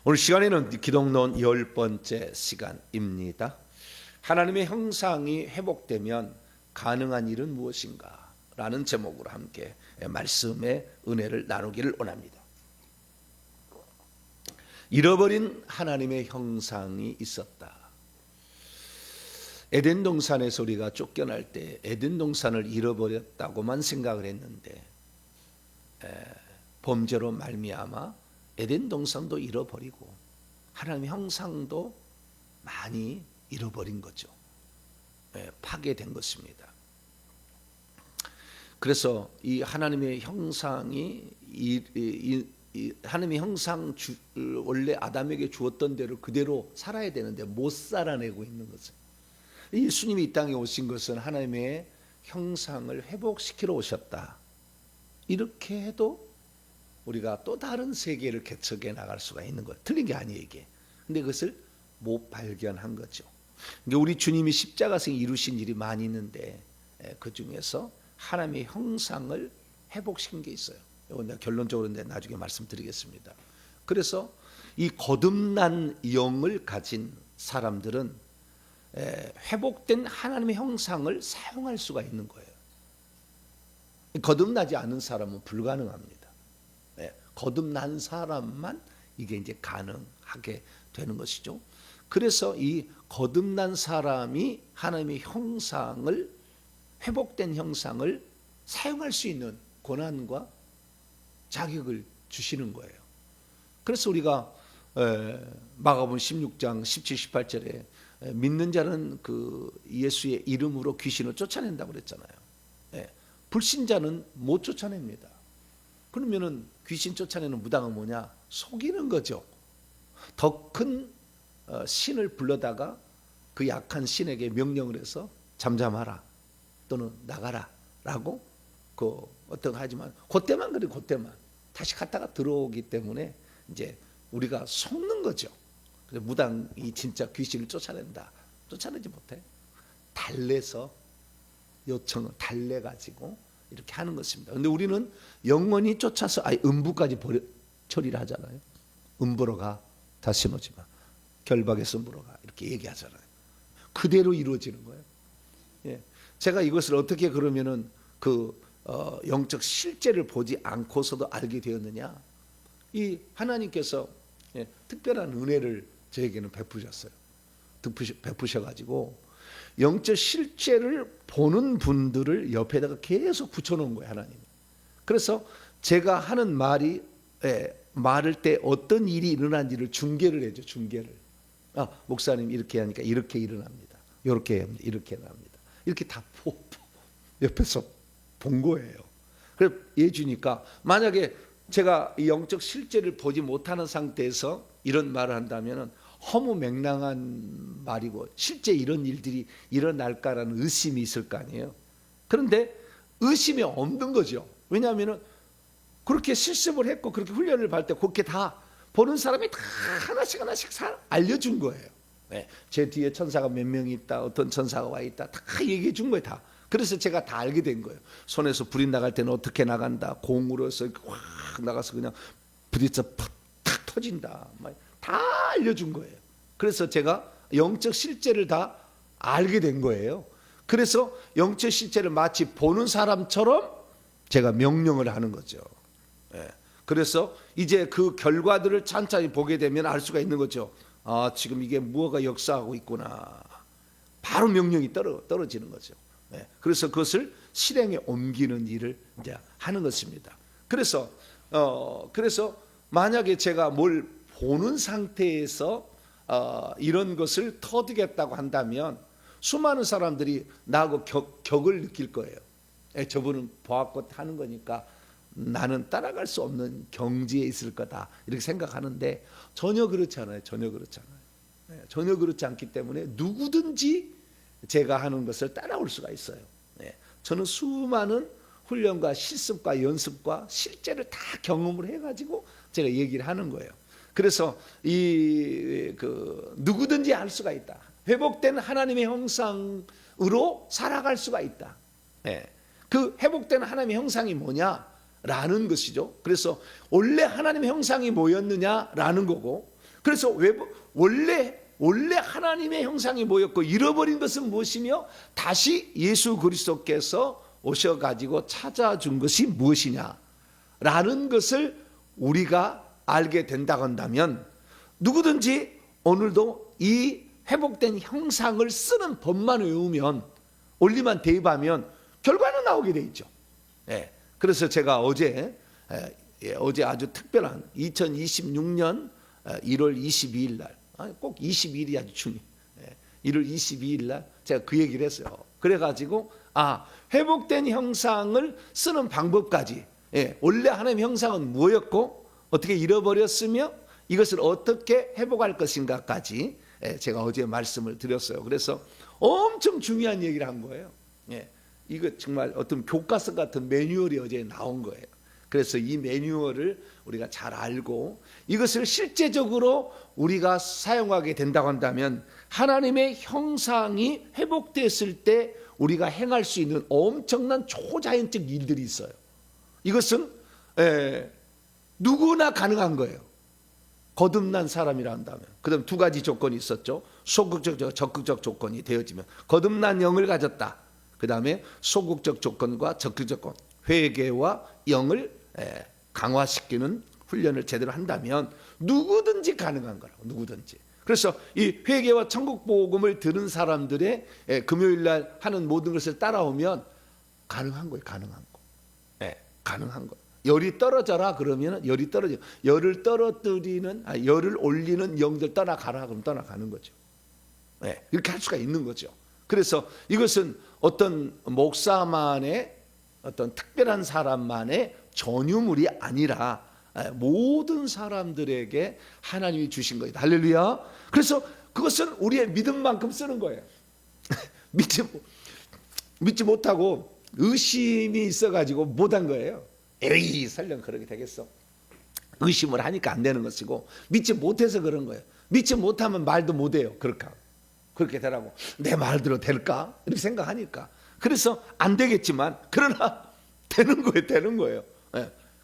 오늘 시간에는 기독론 10번째 시간입니다. 하나님의 형상이 회복되면 가능한 일은 무엇인가? 라는 제목으로 함께 말씀의 은혜를 나누기를 원합니다. 잃어버린 하나님의 형상이 있었다. 에덴 동산에서 우리가 쫓겨날 때 에덴 동산을 잃어버렸다고만 생각을 했는데 범죄로 말미암아 에덴 동산도 잃어버리고 하나님의 형상도 많이 잃어버린 거죠. 파괴된 것입니다. 그래서 이 하나님의 형상이 하나님의 형상 원래 아담에게 주었던 대로 그대로 살아야 되는데 못 살아내고 있는 것은, 예수님이 이 땅에 오신 것은 하나님의 형상을 회복시키러 오셨다. 이렇게 해도 우리가 또 다른 세계를 개척해 나갈 수가 있는 거예요. 틀린 게 아니에요, 이게. 근데 그것을 못 발견한 거죠. 그러니까 우리 주님이 십자가에서 이루신 일이 많이 있는데 그 중에서 하나님의 형상을 회복시킨 게 있어요. 이건 내가 결론적으로 나중에 말씀드리겠습니다. 그래서 이 거듭난 영을 가진 사람들은 회복된 하나님의 형상을 사용할 수가 있는 거예요. 거듭나지 않은 사람은 불가능합니다. 거듭난 사람만 이게 이제 가능하게 되는 것이죠. 그래서 이 거듭난 사람이 하나님의 형상을, 회복된 형상을 사용할 수 있는 권한과 자격을 주시는 거예요. 그래서 우리가 마가복음 16장 17, 18절에 믿는 자는 그 예수의 이름으로 귀신을 쫓아낸다고 그랬잖아요. 불신자는 못 쫓아냅니다. 그러면은 귀신 쫓아내는 무당은 뭐냐? 속이는 거죠. 더 큰 신을 불러다가 그 약한 신에게 명령을 해서 잠잠하라 또는 나가라 라고 그 어떤 하지만 그때만 그래, 그때만 다시 갔다가 들어오기 때문에 이제 우리가 속는 거죠. 그래서 무당이 진짜 귀신을 쫓아낸다. 쫓아내지 못해. 달래서 요청을 달래가지고 이렇게 하는 것입니다. 그런데 우리는 영원히 쫓아서 음부까지 처리를 하잖아요. 음부로 가, 다시 오지 마. 결박에서 음부로 가, 이렇게 얘기하잖아요. 그대로 이루어지는 거예요. 제가 이것을 어떻게 그러면은 영적 실제를 보지 않고서도 알게 되었느냐? 이 하나님께서 특별한 은혜를 저에게는 베푸셨어요. 베푸셔가지고 영적 실제를 보는 분들을 옆에다가 계속 붙여놓은 거예요, 하나님이. 그래서 제가 하는 말을 때 어떤 일이 일어난지를 중계를 해줘, 중계를. 목사님 이렇게 하니까 이렇게 일어납니다. 이렇게 합니다. 이렇게 일어납니다. 이렇게 다 옆에서 본 거예요. 그래서 예 주니까 만약에 제가 이 영적 실제를 보지 못하는 상태에서 이런 말을 한다면은 허무맹랑한 말이고 실제 이런 일들이 일어날까라는 의심이 있을 거 아니에요. 그런데 의심이 없는 거죠. 왜냐하면 그렇게 실습을 했고 그렇게 훈련을 받을 때 그렇게 다 보는 사람이 다 하나씩 알려준 거예요. 제 뒤에 천사가 몇 명이 있다, 어떤 천사가 와 있다, 다 얘기해 준 거예요. 다. 그래서 제가 다 알게 된 거예요. 손에서 불이 나갈 때는 어떻게 나간다, 공으로서 확 나가서 그냥 부딪혀 팍 터진다, 다 알려준 거예요. 그래서 제가 영적 실제를 다 알게 된 거예요. 그래서 영적 실제를 마치 보는 사람처럼 제가 명령을 하는 거죠. 그래서 이제 그 결과들을 찬찬히 보게 되면 알 수가 있는 거죠. 지금 이게 무엇가 역사하고 있구나. 바로 명령이 떨어지는 거죠. 그래서 그것을 실행에 옮기는 일을 이제 하는 것입니다. 그래서 만약에 제가 뭘 보는 상태에서 이런 것을 터득했다고 한다면 수많은 사람들이 나하고 격을 느낄 거예요. 저분은 보았고 하는 거니까 나는 따라갈 수 없는 경지에 있을 거다, 이렇게 생각하는데 전혀 그렇지 않아요. 전혀 그렇지 않아요. 전혀 그렇지 않기 때문에 누구든지 제가 하는 것을 따라올 수가 있어요. 저는 수많은 훈련과 실습과 연습과 실제를 다 경험을 해가지고 제가 얘기를 하는 거예요. 그래서 누구든지 할 수가 있다. 회복된 하나님의 형상으로 살아갈 수가 있다. 그 회복된 하나님의 형상이 뭐냐라는 것이죠. 그래서 원래 하나님의 형상이 뭐였느냐라는 거고, 그래서 원래 하나님의 형상이 뭐였고 잃어버린 것은 무엇이며 다시 예수 그리스도께서 오셔가지고 찾아준 것이 무엇이냐라는 것을 우리가 알게 된다고 한다면 누구든지 오늘도 이 회복된 형상을 쓰는 법만 외우면 원리만 대입하면 결과는 나오게 돼 있죠. 그래서 제가 어제 아주 특별한 2026년 1월 22일 날, 꼭 22일이 아주 중요해요. 1월 22일 날 제가 그 얘기를 했어요. 그래가지고 회복된 형상을 쓰는 방법까지, 원래 하나님의 형상은 뭐였고 어떻게 잃어버렸으며 이것을 어떻게 회복할 것인가까지 제가 어제 말씀을 드렸어요. 그래서 엄청 중요한 얘기를 한 거예요. 이거 정말 어떤 교과서 같은 매뉴얼이 어제 나온 거예요. 그래서 이 매뉴얼을 우리가 잘 알고 이것을 실제적으로 우리가 사용하게 된다고 한다면 하나님의 형상이 회복됐을 때 우리가 행할 수 있는 엄청난 초자연적 일들이 있어요. 이것은 누구나 가능한 거예요. 거듭난 사람이라 한다면. 그 다음 두 가지 조건이 있었죠. 소극적, 적극적 조건이 되어지면 거듭난 영을 가졌다. 그 다음에 소극적 조건과 적극적 조건, 회개와 영을 강화시키는 훈련을 제대로 한다면 누구든지 가능한 거라고. 누구든지. 그래서 이 회개와 천국 복음을 들은 사람들의 금요일 날 하는 모든 것을 따라오면 가능한 거예요. 가능한 거. 가능한 거. 열이 떨어져라 그러면 열이 떨어져. 열을 떨어뜨리는 열을 올리는 영들 떠나가라 그럼 떠나가는 거죠. 이렇게 할 수가 있는 거죠. 그래서 이것은 어떤 목사만의 어떤 특별한 사람만의 전유물이 아니라 모든 사람들에게 하나님이 주신 거예요. 할렐루야. 그래서 그것은 우리의 믿음만큼 쓰는 거예요. 믿지 못하고 의심이 있어가지고 못한 거예요. 에이 설령 그렇게 되겠어. 의심을 하니까 안 되는 것이고 믿지 못해서 그런 거예요. 믿지 못하면 말도 못해요. 그렇게 되라고. 내 말대로 될까? 이렇게 생각하니까. 그래서 안 되겠지만 그러나 되는 거예요.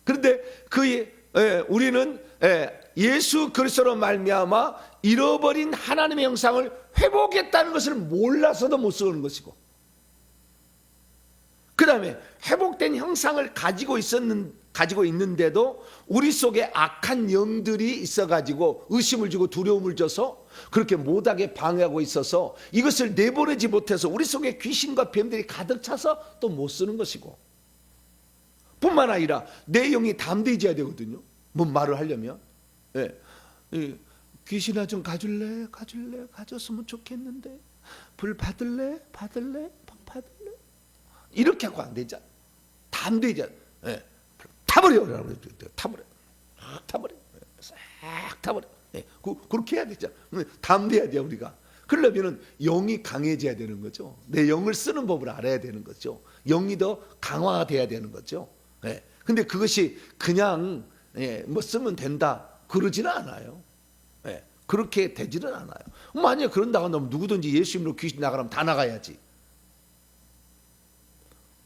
그런데 우리는 예수 그리스도로 말미암아 잃어버린 하나님의 형상을 회복했다는 것을 몰라서도 못 쓰는 것이고, 그 다음에 회복된 형상을 가지고 있는데도 우리 속에 악한 영들이 있어가지고 의심을 주고 두려움을 줘서 그렇게 못하게 방해하고 있어서 이것을 내보내지 못해서 우리 속에 귀신과 뱀들이 가득 차서 또 못 쓰는 것이고, 뿐만 아니라 내 영이 담대해져야 되거든요. 뭔 말을 하려면. 귀신아 좀 가줄래? 가졌으면 좋겠는데. 불 받을래? 이렇게 하고 안 되잖아. 담대해져. 타버려. 싹 타버려. 그렇게 해야 되잖아. 담대해야 돼 우리가. 그러려면 영이 강해져야 되는 거죠. 내 영을 쓰는 법을 알아야 되는 거죠. 영이 더 강화돼야 되는 거죠. 근데 그것이 그냥 뭐 쓰면 된다 그러지는 않아요. 그렇게 되지는 않아요. 만약에 그런다고 하면 누구든지 예수 이름으로 귀신 나가라면 다 나가야지.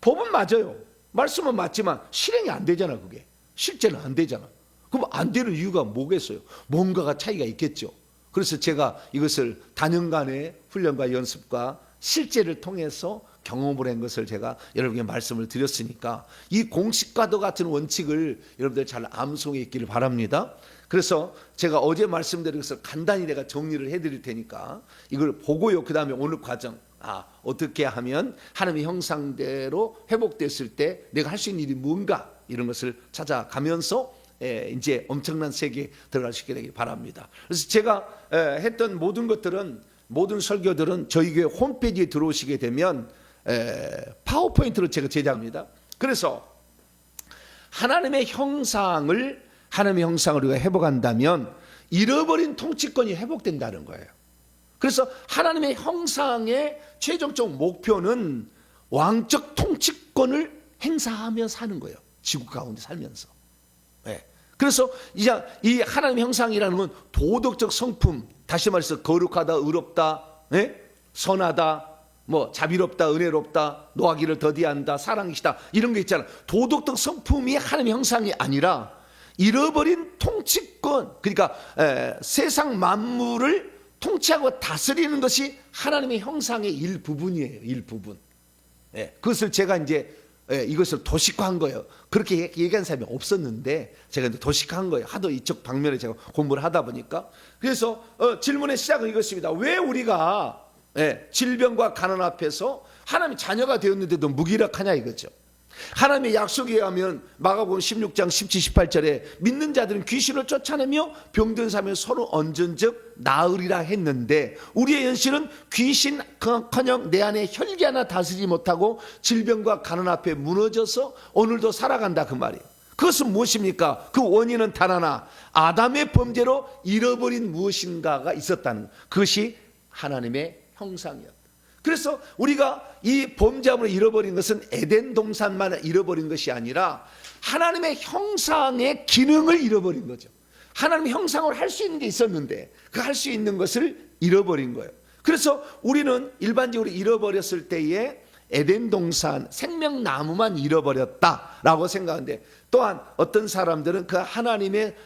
법은 맞아요. 말씀은 맞지만 실행이 안 되잖아. 그게 실제는 안 되잖아. 그럼 안 되는 이유가 뭐겠어요? 뭔가가 차이가 있겠죠. 그래서 제가 이것을 단연간의 훈련과 연습과 실제를 통해서 경험을 한 것을 제가 여러분에게 말씀을 드렸으니까 이 공식과도 같은 원칙을 여러분들 잘 암송해 있기를 바랍니다. 그래서 제가 어제 말씀드린 것을 간단히 내가 정리를 해드릴 테니까 이걸 보고요. 그 다음에 오늘 과정 어떻게 하면 하나님의 형상대로 회복됐을 때 내가 할 수 있는 일이 뭔가 이런 것을 찾아가면서 이제 엄청난 세계에 들어갈 수 있게 되길 바랍니다. 그래서 제가 했던 모든 설교들은 저희 교회 홈페이지에 들어오시게 되면 파워포인트로 제가 제작합니다. 그래서 하나님의 형상을 우리가 회복한다면 잃어버린 통치권이 회복된다는 거예요. 그래서 하나님의 형상의 최종적 목표는 왕적 통치권을 행사하며 사는 거예요. 지구 가운데 살면서. 그래서 이 하나님의 형상이라는 건 도덕적 성품, 다시 말해서 거룩하다, 의롭다, 선하다, 뭐 자비롭다, 은혜롭다, 노하기를 더디한다, 사랑이시다 이런 게 있잖아. 도덕적 성품이 하나님의 형상이 아니라 잃어버린 통치권, 그러니까 세상 만물을 통치하고 다스리는 것이 하나님의 형상의 일부분이에요. 일부분. 그것을 제가 이제 이것을 도식화한 거예요. 그렇게 얘기한 사람이 없었는데 제가 이제 도식화한 거예요. 하도 이쪽 방면에 제가 공부를 하다 보니까. 그래서 질문의 시작은 이것입니다. 왜 우리가 질병과 가난 앞에서 하나님의 자녀가 되었는데도 무기력하냐 이거죠. 하나님의 약속에 의하면 마가복음 16장 17, 18절에 믿는 자들은 귀신을 쫓아내며 병든 사람을 서로 얹은즉 나으리라 했는데 우리의 현실은 귀신커녕 내 안에 혈기 하나 다스리지 못하고 질병과 가난 앞에 무너져서 오늘도 살아간다 그 말이에요. 그것은 무엇입니까? 그 원인은 단 하나, 아담의 범죄로 잃어버린 무엇인가가 있었다는 것. 그것이 하나님의 형상이었다. 그래서 우리가 이 범죄함으로 잃어버린 것은 에덴 동산만 잃어버린 것이 아니라 하나님의 형상의 기능을 잃어버린 거죠. 하나님의 형상으로 할 수 있는 게 있었는데 그 할 수 있는 것을 잃어버린 거예요. 그래서 우리는 일반적으로 잃어버렸을 때에 에덴 동산 생명나무만 잃어버렸다라고 생각하는데, 또한 어떤 사람들은 그 하나님의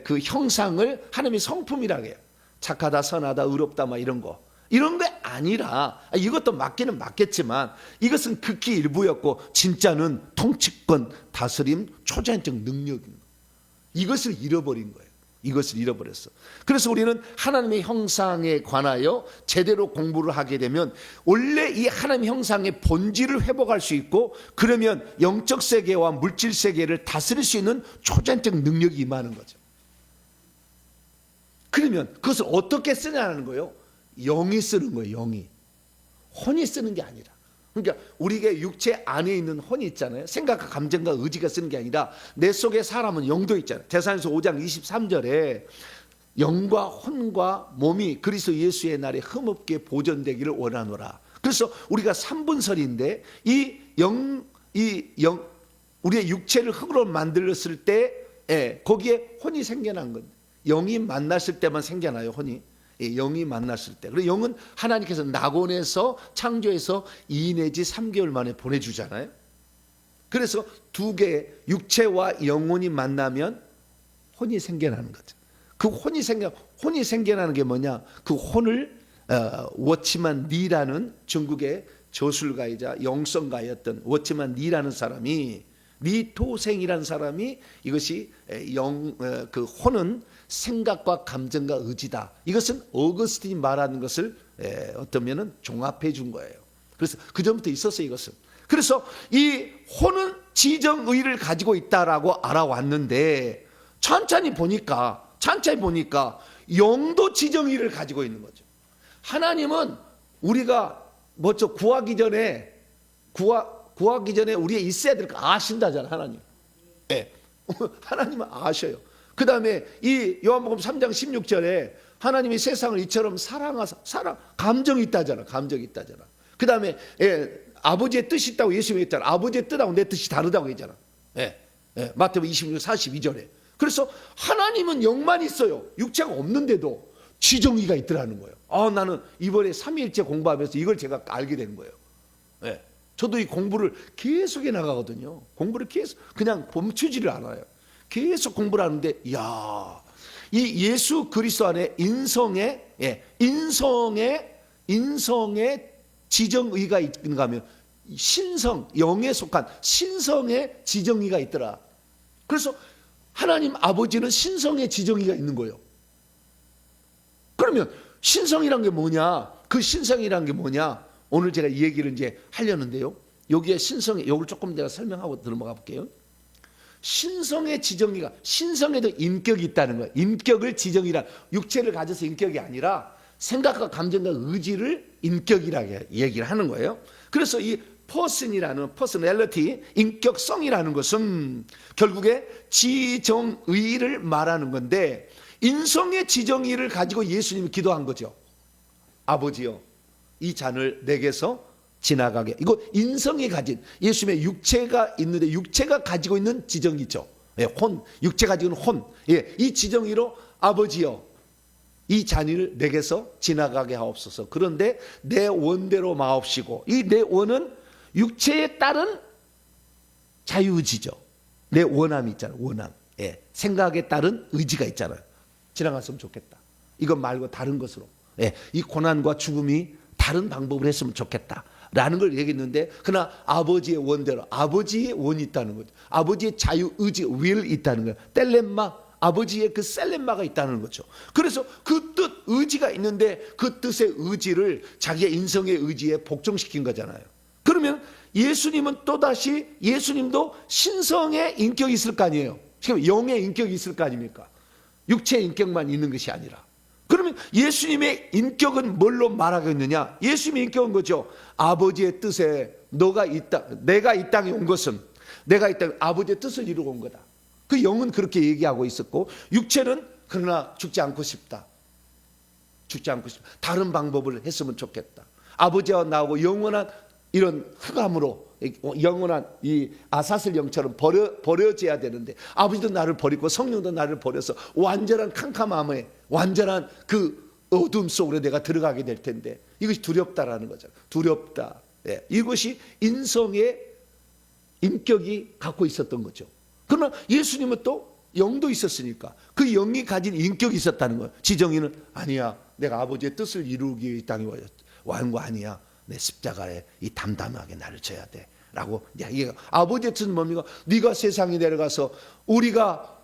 그 형상을 하나님의 성품이라고 해요. 착하다, 선하다, 의롭다 막 이런 거. 이런 게 아니라, 이것도 맞기는 맞겠지만 이것은 극히 일부였고 진짜는 통치권, 다스림, 초자연적 능력입니다. 이것을 잃어버린 거예요. 이것을 잃어버렸어. 그래서 우리는 하나님의 형상에 관하여 제대로 공부를 하게 되면 원래 이 하나님의 형상의 본질을 회복할 수 있고, 그러면 영적 세계와 물질 세계를 다스릴 수 있는 초자연적 능력이 임하는 거죠. 그러면 그것을 어떻게 쓰냐는 거예요. 영이 쓰는 거예요. 영이. 혼이 쓰는 게 아니라. 그러니까 우리가 육체 안에 있는 혼이 있잖아요. 생각과 감정과 의지가 쓰는 게 아니라 내 속에 사람은 영도 있잖아요. 데살로니가서 5장 23절에 영과 혼과 몸이 그리스도 예수의 날에 흠없게 보존되기를 원하노라. 그래서 우리가 3분설인데 우리의 육체를 흙으로 만들었을 때 거기에 혼이 생겨난 건데, 영이 만났을 때만 생겨나요. 혼이. 영이 만났을 때. 그리고 영은 하나님께서 낙원에서 창조해서 2 내지 3개월 만에 보내주잖아요. 그래서 두 개의 육체와 영혼이 만나면 혼이 생겨나는 거죠. 그 혼이 생겨나는 게 뭐냐? 그 혼을 워치만 리라는 중국의 저술가이자 영성가였던 워치만 리라는 사람이, 리토생이라는 사람이 이것이 그 혼은 생각과 감정과 의지다. 이것은 어거스틴이 말하는 것을 어떤 면은 종합해 준 거예요. 그래서 그 전부터 있었어요, 이것은. 그래서 이 혼은 지정의를 가지고 있다라고 알아왔는데 천천히 보니까 영도 지정의를 가지고 있는 거죠. 하나님은 우리가 먼저 구하기 전에 우리가 있어야 될 거 아신다잖아, 하나님. 하나님은 아셔요. 그 다음에 이 요한복음 3장 16절에 하나님이 세상을 이처럼 감정이 있다잖아. 감정이 있다잖아. 그 다음에 아버지의 뜻이 있다고 예수님이 했잖아. 아버지의 뜻하고 내 뜻이 다르다고 했잖아. 마태복음 26, 42절에. 그래서 하나님은 영만 있어요. 육체가 없는데도 지정의가 있더라는 거예요. 나는 이번에 삼위일체 공부하면서 이걸 제가 알게 된 거예요. 저도 이 공부를 계속 해 나가거든요. 공부를 계속 그냥 멈추지를 않아요. 계속 공부를 하는데, 이야, 이 예수 그리스도 안에 인성의 지정의가 있는가 하면 신성, 영에 속한 신성의 지정의가 있더라. 그래서 하나님 아버지는 신성의 지정의가 있는 거예요. 그러면 신성이란 게 뭐냐? 그 신성이란 게 뭐냐? 오늘 제가 이 얘기를 이제 하려는데요. 여기에 신성의, 요걸 조금 제가 설명하고 들어가 볼게요. 신성의 지정의가, 신성에도 인격이 있다는 거예요. 인격을 지정이라, 육체를 가져서 인격이 아니라 생각과 감정과 의지를 인격이라고 얘기를 하는 거예요. 그래서 이 퍼스널리티, 인격성이라는 것은 결국에 지정의를 말하는 건데, 인성의 지정의를 가지고 예수님이 기도한 거죠. 아버지요, 이 잔을 내게서 지나가게. 이거 인성이 가진, 예수님의 육체가 있는데 육체가 가지고 있는 지정이죠. 혼, 육체 가지고 있는 혼. 이 지정의로 아버지여, 이 잔을 내게서 지나가게 하옵소서. 그런데 내 원대로 마옵시고, 이 내 원은 육체에 따른 자유의지죠. 내 원함이 있잖아요. 원함. 예, 생각에 따른 의지가 있잖아요. 지나갔으면 좋겠다. 이것 말고 다른 것으로. 예, 이 고난과 죽음이 다른 방법을 했으면 좋겠다. 라는 걸 얘기했는데, 그러나 아버지의 원대로, 아버지의 원이 있다는 거죠. 아버지의 자유, 의지, will 있다는 거예요. 텔렘마, 아버지의 그 셀렘마가 있다는 거죠. 그래서 그 뜻, 의지가 있는데 그 뜻의 의지를 자기의 인성의 의지에 복종시킨 거잖아요. 그러면 예수님은 또다시, 예수님도 신성의 인격이 있을 거 아니에요. 지금 영의 인격이 있을 거 아닙니까? 육체의 인격만 있는 것이 아니라. 그러면 예수님의 인격은 뭘로 말하고 있느냐? 예수님의 인격은 거죠. 아버지의 뜻에 너가 있다, 내가 이 땅에 온 것은, 내가 이 땅에 아버지의 뜻을 이루고 온 거다. 그 영은 그렇게 얘기하고 있었고, 육체는 그러나 죽지 않고 싶다. 죽지 않고 싶다. 다른 방법을 했으면 좋겠다. 아버지와 나하고 영원한 이런 흑암으로, 영원한 이 아사슬 영처럼 버려져야 되는데, 아버지도 나를 버리고 성령도 나를 버려서 완전한 캄캄함에, 완전한 그 어둠 속으로 내가 들어가게 될 텐데, 이것이 두렵다라는 거죠. 두렵다. 예, 이것이 인성의 인격이 갖고 있었던 거죠. 그러나 예수님은 또 영도 있었으니까 그 영이 가진 인격이 있었다는 거예요. 지정이는 아니야, 내가 아버지의 뜻을 이루기 위해 이 땅에 와는 거 아니야. 내 십자가에 이 담담하게 나를 져야 돼 라고. 아버지의 뜻은 뭡니까? 네가 세상에 내려가서 우리가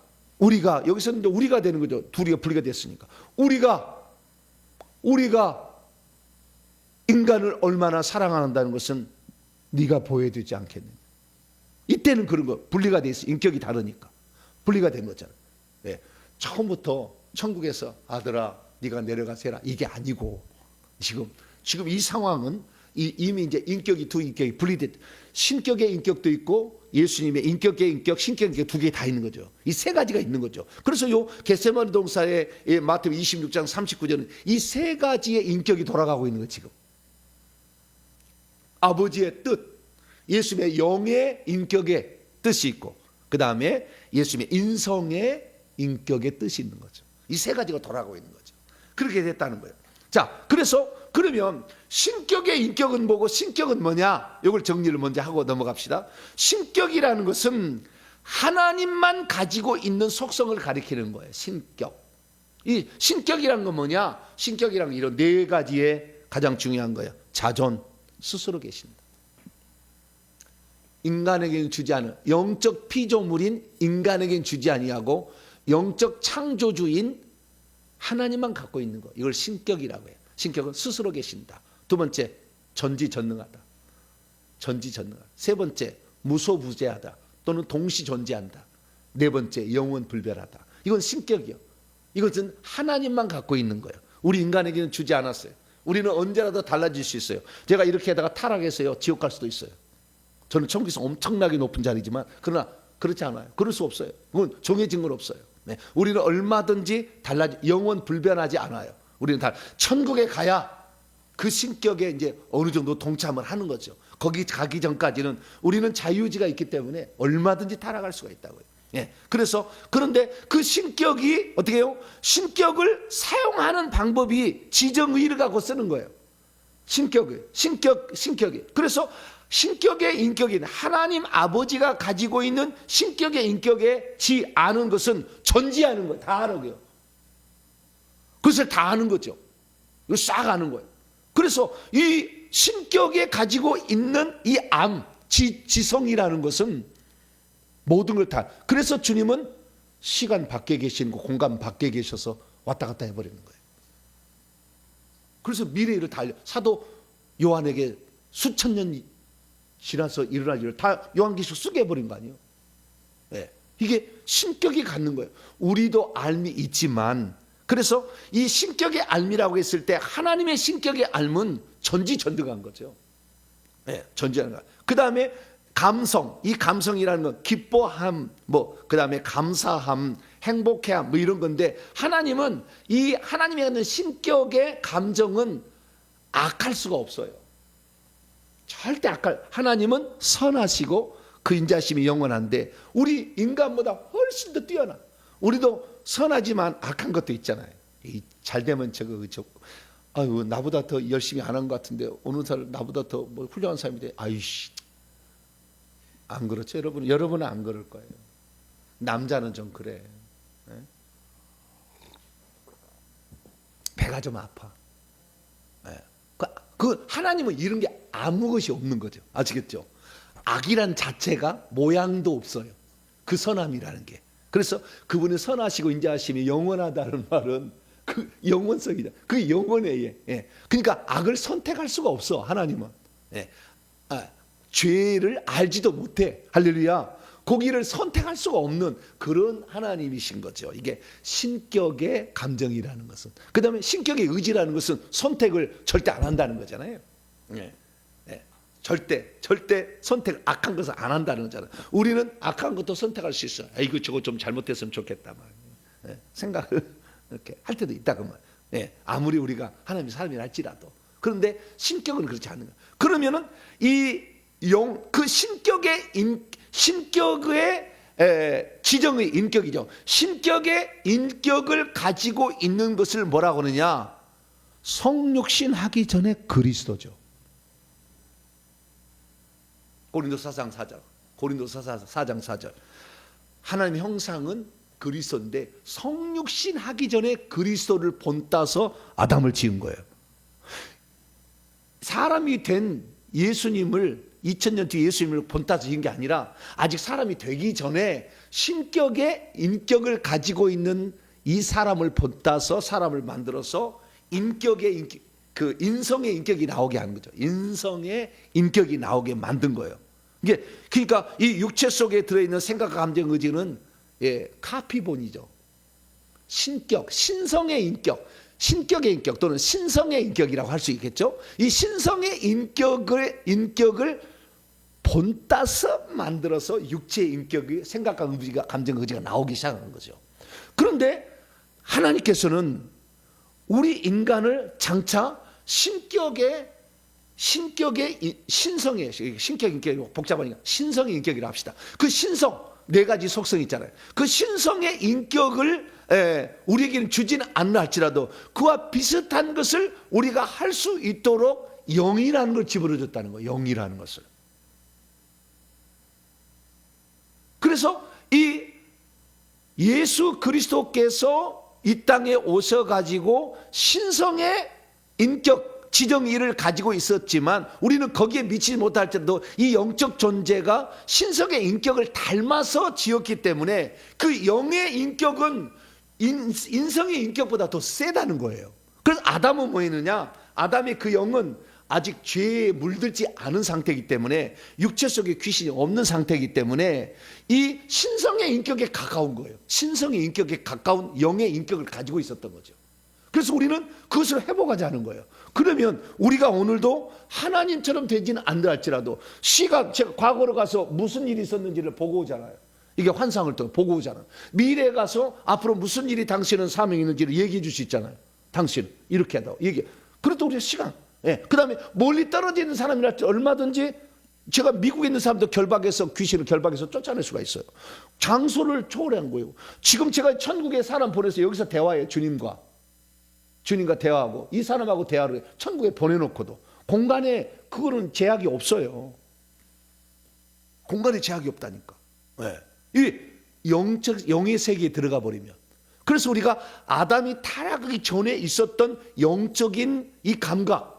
여기서는 우리가 되는 거죠. 둘이가 분리가 됐으니까 우리가 인간을 얼마나 사랑한다는 것은 네가 보여주지 않겠느냐. 이때는 그런 거 분리가 돼 있어. 인격이 다르니까 분리가 된 거잖아요. 예. 처음부터 천국에서 아들아 네가 내려가세라 이게 아니고, 지금 이 상황은 이미 이제 인격이 두 인격이 분리됐. 신격의 인격도 있고 예수님의 인격의 인격, 신격의 인격 두 개 다 있는 거죠. 이 세 가지가 있는 거죠. 그래서 요 겟세마네 동산의 마태복음 26장 39절은 이 세 가지의 인격이 돌아가고 있는 거예요. 지금 아버지의 뜻, 예수님의 영의 인격의 뜻이 있고, 그 다음에 예수님의 인성의 인격의 뜻이 있는 거죠. 이 세 가지가 돌아가고 있는 거죠. 그렇게 됐다는 거예요. 자, 그래서 그러면 신격의 인격은 뭐고 신격은 뭐냐? 이걸 정리를 먼저 하고 넘어갑시다. 신격이라는 것은 하나님만 가지고 있는 속성을 가리키는 거예요. 신격. 이 신격이라는 건 뭐냐? 신격이라는 건 이런 네 가지의 가장 중요한 거예요. 자존, 스스로 계신다. 인간에게는 주지 않은 영적 피조물인 인간에게는 주지 아니하고 영적 창조주인 하나님만 갖고 있는 거, 이걸 신격이라고 해요. 신격은 스스로 계신다. 두 번째, 전지전능하다. 전지전능하다. 세 번째, 무소부재하다 또는 동시존재한다. 네 번째, 영원불멸하다. 이건 신격이요. 이것은 하나님만 갖고 있는 거예요. 우리 인간에게는 주지 않았어요. 우리는 언제라도 달라질 수 있어요. 제가 이렇게 하다가 타락해서요 지옥 갈 수도 있어요. 저는 천국에서 엄청나게 높은 자리지만, 그러나 그렇지 않아요. 그럴 수 없어요. 그건 정해진 건 없어요. 네. 우리는 얼마든지 영원 불변하지 않아요. 우리는 다 천국에 가야 그 신격에 이제 어느 정도 동참을 하는 거죠. 거기 가기 전까지는 우리는 자유의지가 있기 때문에 얼마든지 타락할 수가 있다고요. 예. 그래서 그런데 그 신격이 어떻게 해요? 신격을 사용하는 방법이 지정의를 갖고 쓰는 거예요. 신격이. 그래서 신격의 인격인 하나님 아버지가 가지고 있는 신격의 인격에 지 아는 것은 전지하는 거예요. 다 아는 거예요. 그것을 다 아는 거죠. 이거 싹 아는 거예요. 그래서 이 신격에 가지고 있는 이 지성이라는 것은 모든 걸 다. 그래서 주님은 시간 밖에 계시고 공간 밖에 계셔서 왔다 갔다 해버리는 거예요. 그래서 미래를 다 사도 요한에게 수천 년 지나서 일어날 일을 다 요한계시록 쓰게 해버린 거 아니에요. 네. 이게 신격이 갖는 거예요. 우리도 알미 있지만, 그래서 이 신격의 알미라고 했을 때 하나님의 신격의 알은 전지전능한 거죠. 네, 전지전능한. 그 다음에 감성, 이 감성이라는 건 기뻐함, 그 다음에 감사함, 행복해함, 이런 건데, 하나님은 이 하나님이 갖는 신격의 감정은 악할 수가 없어요. 절대 하나님은 선하시고 그 인자심이 영원한데, 우리 인간보다 훨씬 더 뛰어나. 우리도 선하지만 악한 것도 있잖아요. 잘 되면 아유 나보다 더 열심히 안 한 것 같은데 어느 사람 나보다 더 훌륭한 사람이 돼. 아이씨, 안 그렇죠, 여러분? 여러분은 안 그럴 거예요. 남자는 좀 그래. 배가 좀 아파. 그 하나님은 이런 게 아무 것이 없는 거죠. 아시겠죠? 악이란 자체가 모양도 없어요. 그 선함이라는 게. 그래서 그분이 선하시고 인자하심이 영원하다는 말은 그 영원성이다. 그 영원에 의해. 그러니까 악을 선택할 수가 없어. 하나님은. 죄를 알지도 못해. 할렐루야. 거기를 선택할 수가 없는 그런 하나님이신 거죠. 이게 신격의 감정이라는 것은. 그 다음에 신격의 의지라는 것은 선택을 절대 안 한다는 거잖아요. 절대 선택, 악한 것을 안 한다는 거잖아요. 우리는 악한 것도 선택할 수 있어요. 이거 저거 좀 잘못됐으면 좋겠다. 생각을 이렇게 할 때도 있다. 그러면 아무리 우리가 하나님의 사람이라 할지라도. 그런데 신격은 그렇지 않는 거예요. 그러면은 그 신격의 지정의 인격이죠. 신격의 인격을 가지고 있는 것을 뭐라고 하느냐? 성육신 하기 전에 그리스도죠. 고린도서 4장 4절. 고린도서 4장 4절. 하나님의 형상은 그리스도인데 성육신 하기 전에 그리스도를 본따서 아담을 지은 거예요. 사람이 된 예수님을 2000년 뒤에 예수님을 본따서 지은 게 아니라 아직 사람이 되기 전에 신격의 인격을 가지고 있는 이 사람을 본따서 사람을 만들어서 그 인성의 인격이 나오게 하는 거죠. 인성의 인격이 나오게 만든 거예요. 이게 그러니까 이 육체 속에 들어있는 생각과 감정, 의지는 카피본이죠. 신격, 신성의 인격, 신격의 인격 또는 신성의 인격이라고 할 수 있겠죠. 이 신성의 인격을 본따서 만들어서 육체의 인격이 생각과 의지가, 감정, 의지가 나오기 시작하는 거죠. 그런데 하나님께서는 우리 인간을 장차 신성의 신격 인격이 복잡하니까 신성의 인격이라 합시다. 그 신성 네 가지 속성이 있잖아요. 그 신성의 인격을 우리에게는 주지는 않나 할지라도 그와 비슷한 것을 우리가 할 수 있도록 영이라는 걸 집어넣어줬다는 거예요. 영이라는 것을. 그래서 이 예수 그리스도께서 이 땅에 오셔가지고 신성의 인격 지정의를 가지고 있었지만 우리는 거기에 미치지 못할지라도 이 영적 존재가 신성의 인격을 닮아서 지었기 때문에 그 영의 인격은 인성의 인격보다 더 세다는 거예요. 그래서 아담은 뭐 했느냐? 아담의 그 영은 아직 죄에 물들지 않은 상태이기 때문에 육체 속에 귀신이 없는 상태이기 때문에 이 신성의 인격에 가까운 거예요. 신성의 인격에 가까운 영의 인격을 가지고 있었던 거죠. 그래서 우리는 그것을 회복하자는 거예요. 그러면 우리가 오늘도 하나님처럼 되지는 않는다 할지라도 제가 과거로 가서 무슨 일이 있었는지를 보고 오잖아요. 이게 환상을 또 보고 오잖아요. 미래에 가서 앞으로 무슨 일이 당신은 사명이 있는지를 얘기해 줄 수 있잖아요. 당신 이렇게 하다 얘기. 그래도 우리가 시간. 그 다음에 멀리 떨어져 있는 사람이라 얼마든지 제가 미국에 있는 사람도 결박해서 귀신을 결박해서 쫓아낼 수가 있어요. 장소를 초월한 거예요. 지금 제가 천국에 사람 보내서 여기서 대화해요. 주님과 대화하고 이 사람하고 대화를 천국에 보내놓고도 공간에 그거는 제약이 없어요. 공간에 제약이 없다니까. 이 영의 세계에 들어가 버리면. 그래서 우리가 아담이 타락하기 전에 있었던 영적인 이 감각,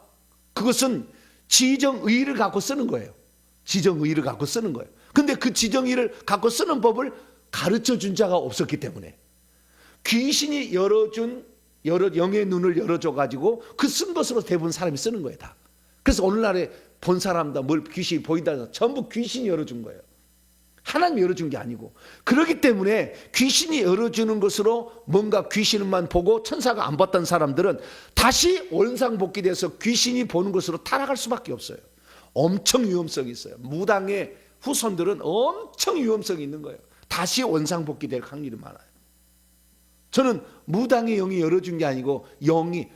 그것은 지정의를 갖고 쓰는 거예요. 지정의를 갖고 쓰는 거예요. 근데 그 지정의를 갖고 쓰는 법을 가르쳐 준 자가 없었기 때문에 귀신이 영의 눈을 열어줘 가지고 그 쓴 것으로 대부분 사람이 쓰는 거예요. 다. 그래서 오늘날에 본 사람다 뭘 귀신이 보인다 해서 전부 귀신이 열어준 거예요. 하나님이 열어준 게 아니고. 그렇기 때문에 귀신이 열어주는 것으로 뭔가 귀신만 보고 천사가 안 봤던 사람들은 다시 원상복귀돼서 귀신이 보는 것으로 타락할 수밖에 없어요. 엄청 위험성이 있어요. 무당의 후손들은 엄청 위험성이 있는 거예요. 다시 원상복귀될 확률이 많아요. 저는 무당의 영이 열어준 게 아니고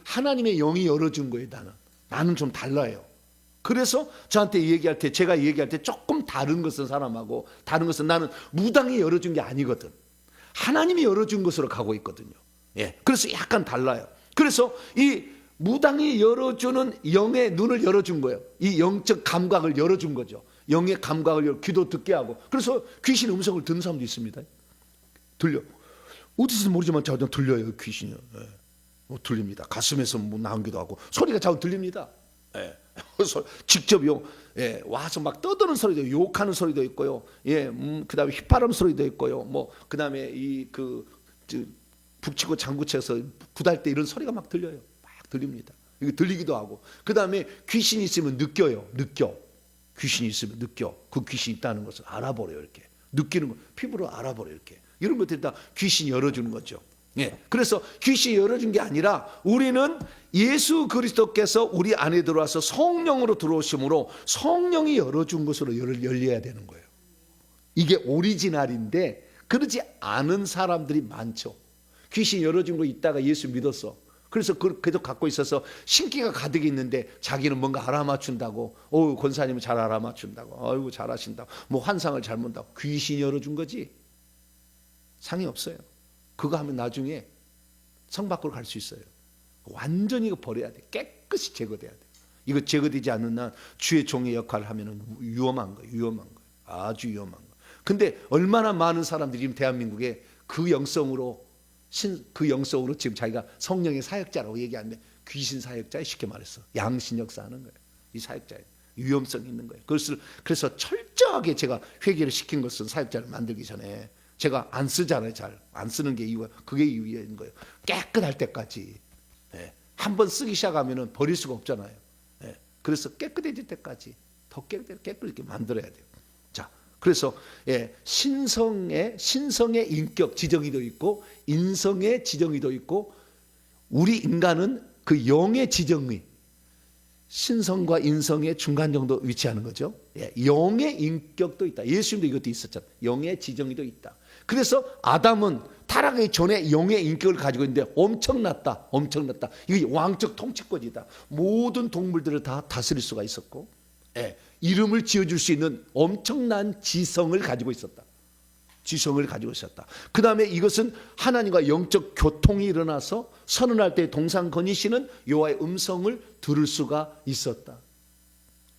하나님의 영이 열어준 거예요. 나는 좀 달라요. 그래서 저한테 얘기할 때 제가 얘기할 때 조금 다른 것은 사람하고 다른 것은 나는 무당이 열어준 게 아니거든. 하나님이 열어준 것으로 가고 있거든요. 그래서 약간 달라요. 그래서 이 무당이 열어주는 영의 눈을 열어준 거예요. 이 영적 감각을 열어준 거죠. 영의 감각을 귀도 듣게 하고. 그래서 귀신 음성을 듣는 사람도 있습니다. 들려. 어디서 모르지만 자꾸 들려요, 귀신이. 예. 들립니다. 가슴에서 뭐 나오기도 하고 소리가 자꾸 들립니다. 예. 직접 예, 와서 막 떠드는 소리도, 욕하는 소리도 있고요. 예, 그다음에 휘파람 소리도 있고요. 뭐 그다음에 북치고 장구쳐서 굿할 때 이런 소리가 막 들려요. 막 들립니다. 이거 들리기도 하고. 그다음에 귀신이 있으면 느껴요. 귀신이 있으면 느껴. 그 귀신이 있다는 것을 알아버려요. 이렇게 느끼는 거, 피부로 알아버려요. 이렇게 이런 것들이 다 귀신이 열어주는 거죠. 예. 그래서 귀신이 열어준 게 아니라 우리는 예수 그리스도께서 우리 안에 들어와서 성령으로 들어오심으로 성령이 열어준 것으로 열려야 되는 거예요. 이게 오리지널인데 그러지 않은 사람들이 많죠. 귀신이 열어준 거 있다가 예수 믿었어. 그래서 계속 갖고 있어서 신기가 가득 있는데 자기는 뭔가 알아맞춘다고, 권사님은 잘 알아맞춘다고, 아이고 잘하신다고, 뭐 환상을 잘 본다고. 귀신이 열어준 거지 상이 없어요. 그거 하면 나중에 성 밖으로 갈 수 있어요. 완전히 이거 버려야 돼. 깨끗이 제거돼야 돼. 이거 제거되지 않는 한 주의 종의 역할을 하면 위험한 거예요. 아주 위험한 거예요. 근데 얼마나 많은 사람들이 지금 대한민국에 그 영성으로 지금 자기가 성령의 사역자라고 얘기하는데 귀신 사역자에 쉽게 말해서 양신 역사하는 거예요. 이 사역자에 위험성이 있는 거예요. 그래서 철저하게 제가 회개를 시킨 것은 사역자를 만들기 전에 제가 안 쓰잖아요. 잘 안 쓰는 게 이유가 그게 이유인 거예요. 깨끗할 때까지. 예. 한번 쓰기 시작하면은 버릴 수가 없잖아요. 예. 그래서 깨끗해질 때까지 더 깨끗하게 만들어야 돼요. 자, 그래서 예, 신성의 인격 지정의도 있고 인성의 지정의도 있고 우리 인간은 그 영의 지정의 신성과 인성의 중간 정도 위치하는 거죠. 예, 영의 인격도 있다. 예수님도 이것도 있었잖아요. 영의 지정의도 있다. 그래서 아담은 타락하기 전에 영의 인격을 가지고 있는데 엄청났다. 이게 왕적 통치권이다. 모든 동물들을 다 다스릴 수가 있었고, 예, 이름을 지어줄 수 있는 엄청난 지성을 가지고 있었다. 그 다음에 이것은 하나님과 영적 교통이 일어나서 선언할 때 동상 거니시는 여호와의 음성을 들을 수가 있었다.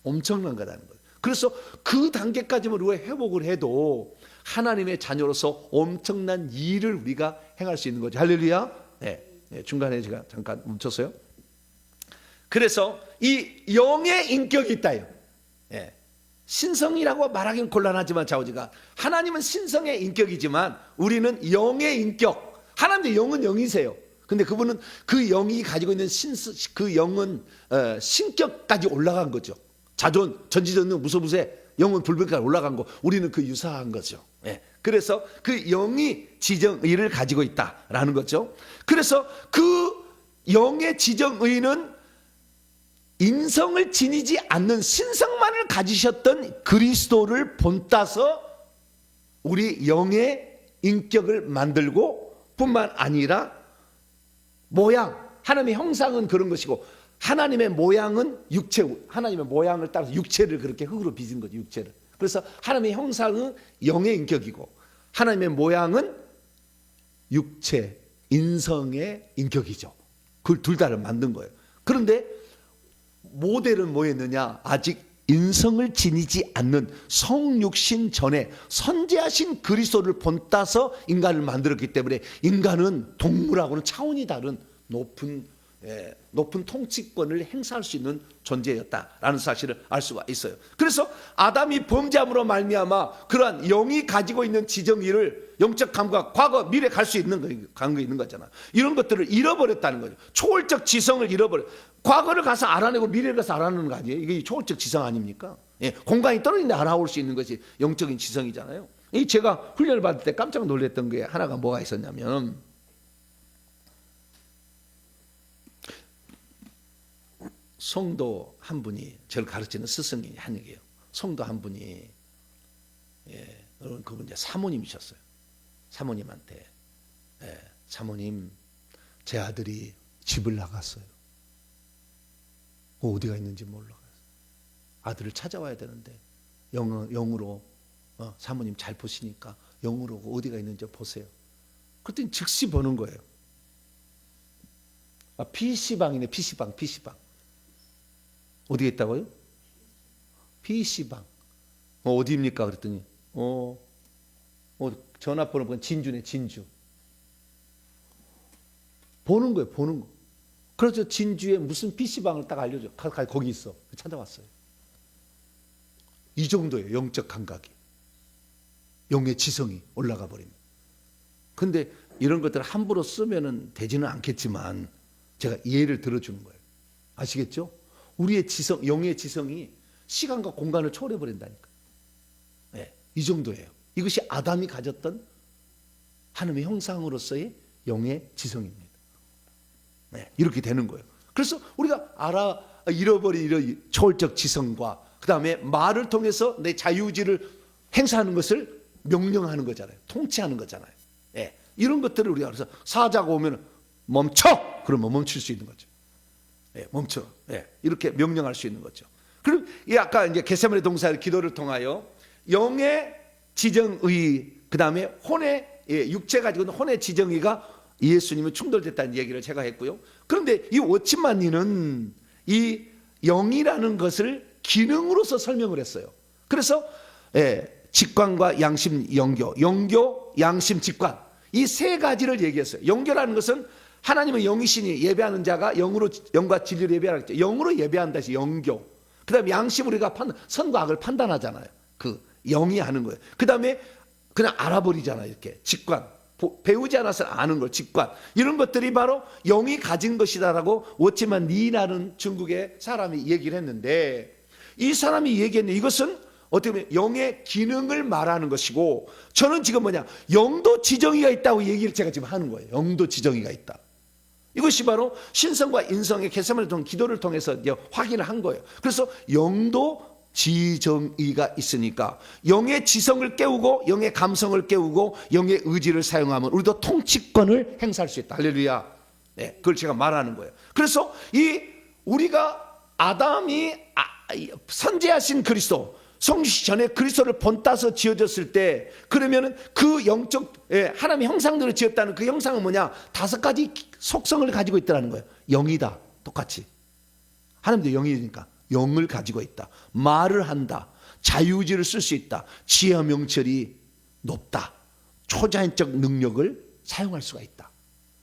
엄청난 거라는 거예요. 그래서 그 단계까지만 우리가 회복을 해도 하나님의 자녀로서 엄청난 일을 우리가 행할 수 있는 거죠. 할렐루야. 네, 중간에 제가 잠깐 멈췄어요. 그래서 이 영의 인격이 있다요. 네. 신성이라고 말하기는 곤란하지만 자오지가 하나님은 신성의 인격이지만 우리는 영의 인격. 하나님도 영은 영이세요. 근데 그분은 그 영이 가지고 있는 그 영은 신격까지 올라간 거죠. 자존, 전지전능, 무소부세, 영은 불변까지 올라간 거. 우리는 그 유사한 거죠. 예. 그래서 그 영이 지정의를 가지고 있다라는 거죠. 그래서 그 영의 지정의는 인성을 지니지 않는 신성만을 가지셨던 그리스도를 본따서 우리 영의 인격을 만들고 뿐만 아니라 모양, 하나님의 형상은 그런 것이고 하나님의 모양은 육체, 하나님의 모양을 따라서 육체를 그렇게 흙으로 빚은 거죠. 육체를. 그래서 하나님의 형상은 영의 인격이고 하나님의 모양은 육체, 인성의 인격이죠. 그걸 둘 다를 만든 거예요. 그런데 모델은 뭐였느냐? 아직 인성을 지니지 않는 성육신 전에 선지하신 그리스도를 본따서 인간을 만들었기 때문에 인간은 동물하고는 차원이 다른 높은 통치권을 행사할 수 있는 존재였다라는 사실을 알 수가 있어요. 그래서 아담이 범죄함으로 말미암아 그러한 영이 가지고 있는 지정의를 영적 감각, 과거, 미래 갈 수 있는 거잖아. 이런 것들을 잃어버렸다는 거죠. 초월적 지성을 잃어버려. 과거를 가서 알아내고 미래를 가서 알아내는 거 아니에요? 이게 초월적 지성 아닙니까? 예, 공간이 떨어진데 알아올 수 있는 것이 영적인 지성이잖아요. 제가 훈련을 받을 때 깜짝 놀랐던 게 하나가 뭐가 있었냐면 성도 한 분이 저를 가르치는 스승이 한 얘기예요. 성도 한 분이 그분 이제 사모님이셨어요. 사모님한테 사모님 제 아들이 집을 나갔어요. 어디가 있는지 몰라요. 아들을 찾아와야 되는데 영으로 사모님 잘 보시니까 영으로 어디가 있는지 보세요. 그랬더니 즉시 보는 거예요. PC방이네. PC방. 어디에 있다고요? PC방. 어디입니까? 그랬더니 전화번호 보면 진주네, 진주. 보는 거예요, 보는 거. 그래서 진주에 무슨 PC방을 딱 알려줘. 거기 있어. 찾아왔어요. 이 정도예요, 영적 감각이. 영의 지성이 올라가 버립니다. 근데 이런 것들을 함부로 쓰면은 되지는 않겠지만 제가 예를 들어주는 거예요. 아시겠죠? 우리의 지성, 영의 지성이 시간과 공간을 초월해 버린다니까. 네, 이 정도예요. 이것이 아담이 가졌던 하나님의 형상으로서의 영의 지성입니다. 네, 이렇게 되는 거예요. 그래서 우리가 잃어버린 이런 초월적 지성과 그 다음에 말을 통해서 내 자유의지를 행사하는 것을 명령하는 거잖아요. 통치하는 거잖아요. 네, 이런 것들을 우리가 그래서 사자가 오면 멈춰! 그러면 멈출 수 있는 거죠. 네, 멈춰. 네, 이렇게 명령할 수 있는 거죠. 그럼 이 아까 이제 겟세마네 동사의 기도를 통하여 영의 지정의, 그 다음에 혼의, 육체 가지고 있는 혼의 지정의가 예수님은 충돌됐다는 얘기를 제가 했고요. 그런데 이 워치만니는 이 영이라는 것을 기능으로서 설명을 했어요. 그래서 직관과 양심, 영교, 영교, 양심, 직관, 이 세 가지를 얘기했어요. 영교라는 것은 하나님은 영이시니 예배하는 자가 영과 진리로 예배하겠죠. 영으로 예배한다 해서 영교. 그 다음에 양심, 우리가 선과 악을 판단하잖아요. 그 영이 하는 거예요. 그 다음에 그냥 알아버리잖아요. 이렇게 직관, 배우지 않아서 아는 걸, 직관, 이런 것들이 바로 영이 가진 것이다라고 워치만 니라는 중국의 사람이 얘기를 했는데, 이 사람이 얘기했는데 이것은 어떻게 보면 영의 기능을 말하는 것이고, 저는 지금 영도 지정의가 있다고 얘기를 제가 지금 하는 거예요. 영도 지정의가 있다. 이것이 바로 신성과 인성의 겟세마네 기도를 통해서 이제 확인을 한 거예요. 그래서 영도 지정의가 있으니까 영의 지성을 깨우고 영의 감성을 깨우고 영의 의지를 사용하면 우리도 통치권을 행사할 수 있다. 할렐루야. 네, 그걸 제가 말하는 거예요. 그래서 우리가 아담이 선지하신 그리스도, 성취 전에 그리스도를 본따서 지어졌을 때, 그러면은 그 영적 하나님의 형상대로 지었다는 그 형상은 뭐냐? 5가지 속성을 가지고 있다는 거예요. 영이다, 똑같이. 하나님도 영이니까 영을 가지고 있다. 말을 한다. 자유의지를 쓸 수 있다. 지혜와 명철이 높다. 초자연적 능력을 사용할 수가 있다.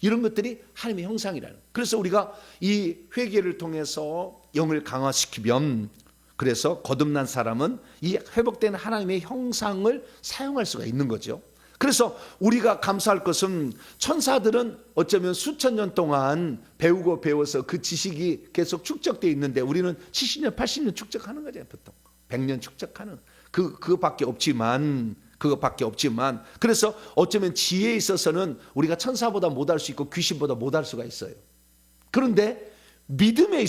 이런 것들이 하나님의 형상이라는 거예요. 그래서 우리가 이 회개를 통해서 영을 강화시키면, 그래서 거듭난 사람은 이 회복된 하나님의 형상을 사용할 수가 있는 거죠. 그래서 우리가 감사할 것은, 천사들은 어쩌면 수천 년 동안 배우고 배워서 그 지식이 계속 축적되어 있는데 우리는 70년, 80년 축적하는 거잖아요. 보통 100년 축적하는 그거밖에 없지만, 그래서 어쩌면 지혜에 있어서는 우리가 천사보다 못할 수 있고 귀신보다 못할 수가 있어요. 그런데 믿음을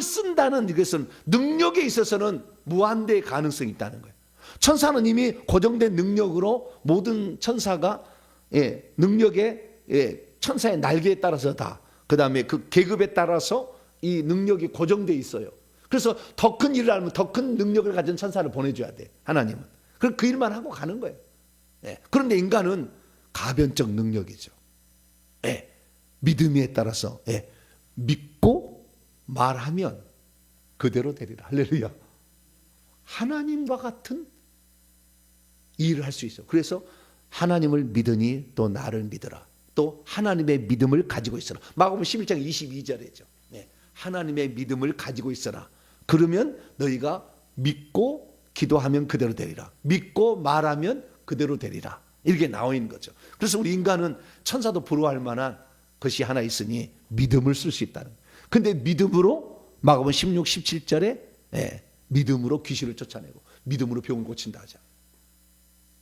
쓴다는 이것은, 능력에 있어서는 무한대의 가능성이 있다는 거예요. 천사는 이미 고정된 능력으로, 모든 천사가 능력에, 천사의 날개에 따라서 다, 그 다음에 그 계급에 따라서 이 능력이 고정되어 있어요. 그래서 더 큰 일을 하면 더 큰 능력을 가진 천사를 보내줘야 돼, 하나님은. 그럼 그 일만 하고 가는 거예요. 그런데 인간은 가변적 능력이죠. 믿음에 따라서 믿고 말하면 그대로 되리라. 할렐루야. 하나님과 같은 일을 할 수 있어. 그래서 하나님을 믿으니 또 나를 믿으라. 또 하나님의 믿음을 가지고 있어라. 마가복음 11장 22절이죠. 하나님의 믿음을 가지고 있어라. 그러면 너희가 믿고 기도하면 그대로 되리라. 믿고 말하면 그대로 되리라. 이렇게 나와 있는 거죠. 그래서 우리 인간은 천사도 부러워할 만한 것이 하나 있으니 믿음을 쓸 수 있다는. 근데 믿음으로, 마가복음 16, 17절에 믿음으로 귀신을 쫓아내고 믿음으로 병을 고친다 하죠.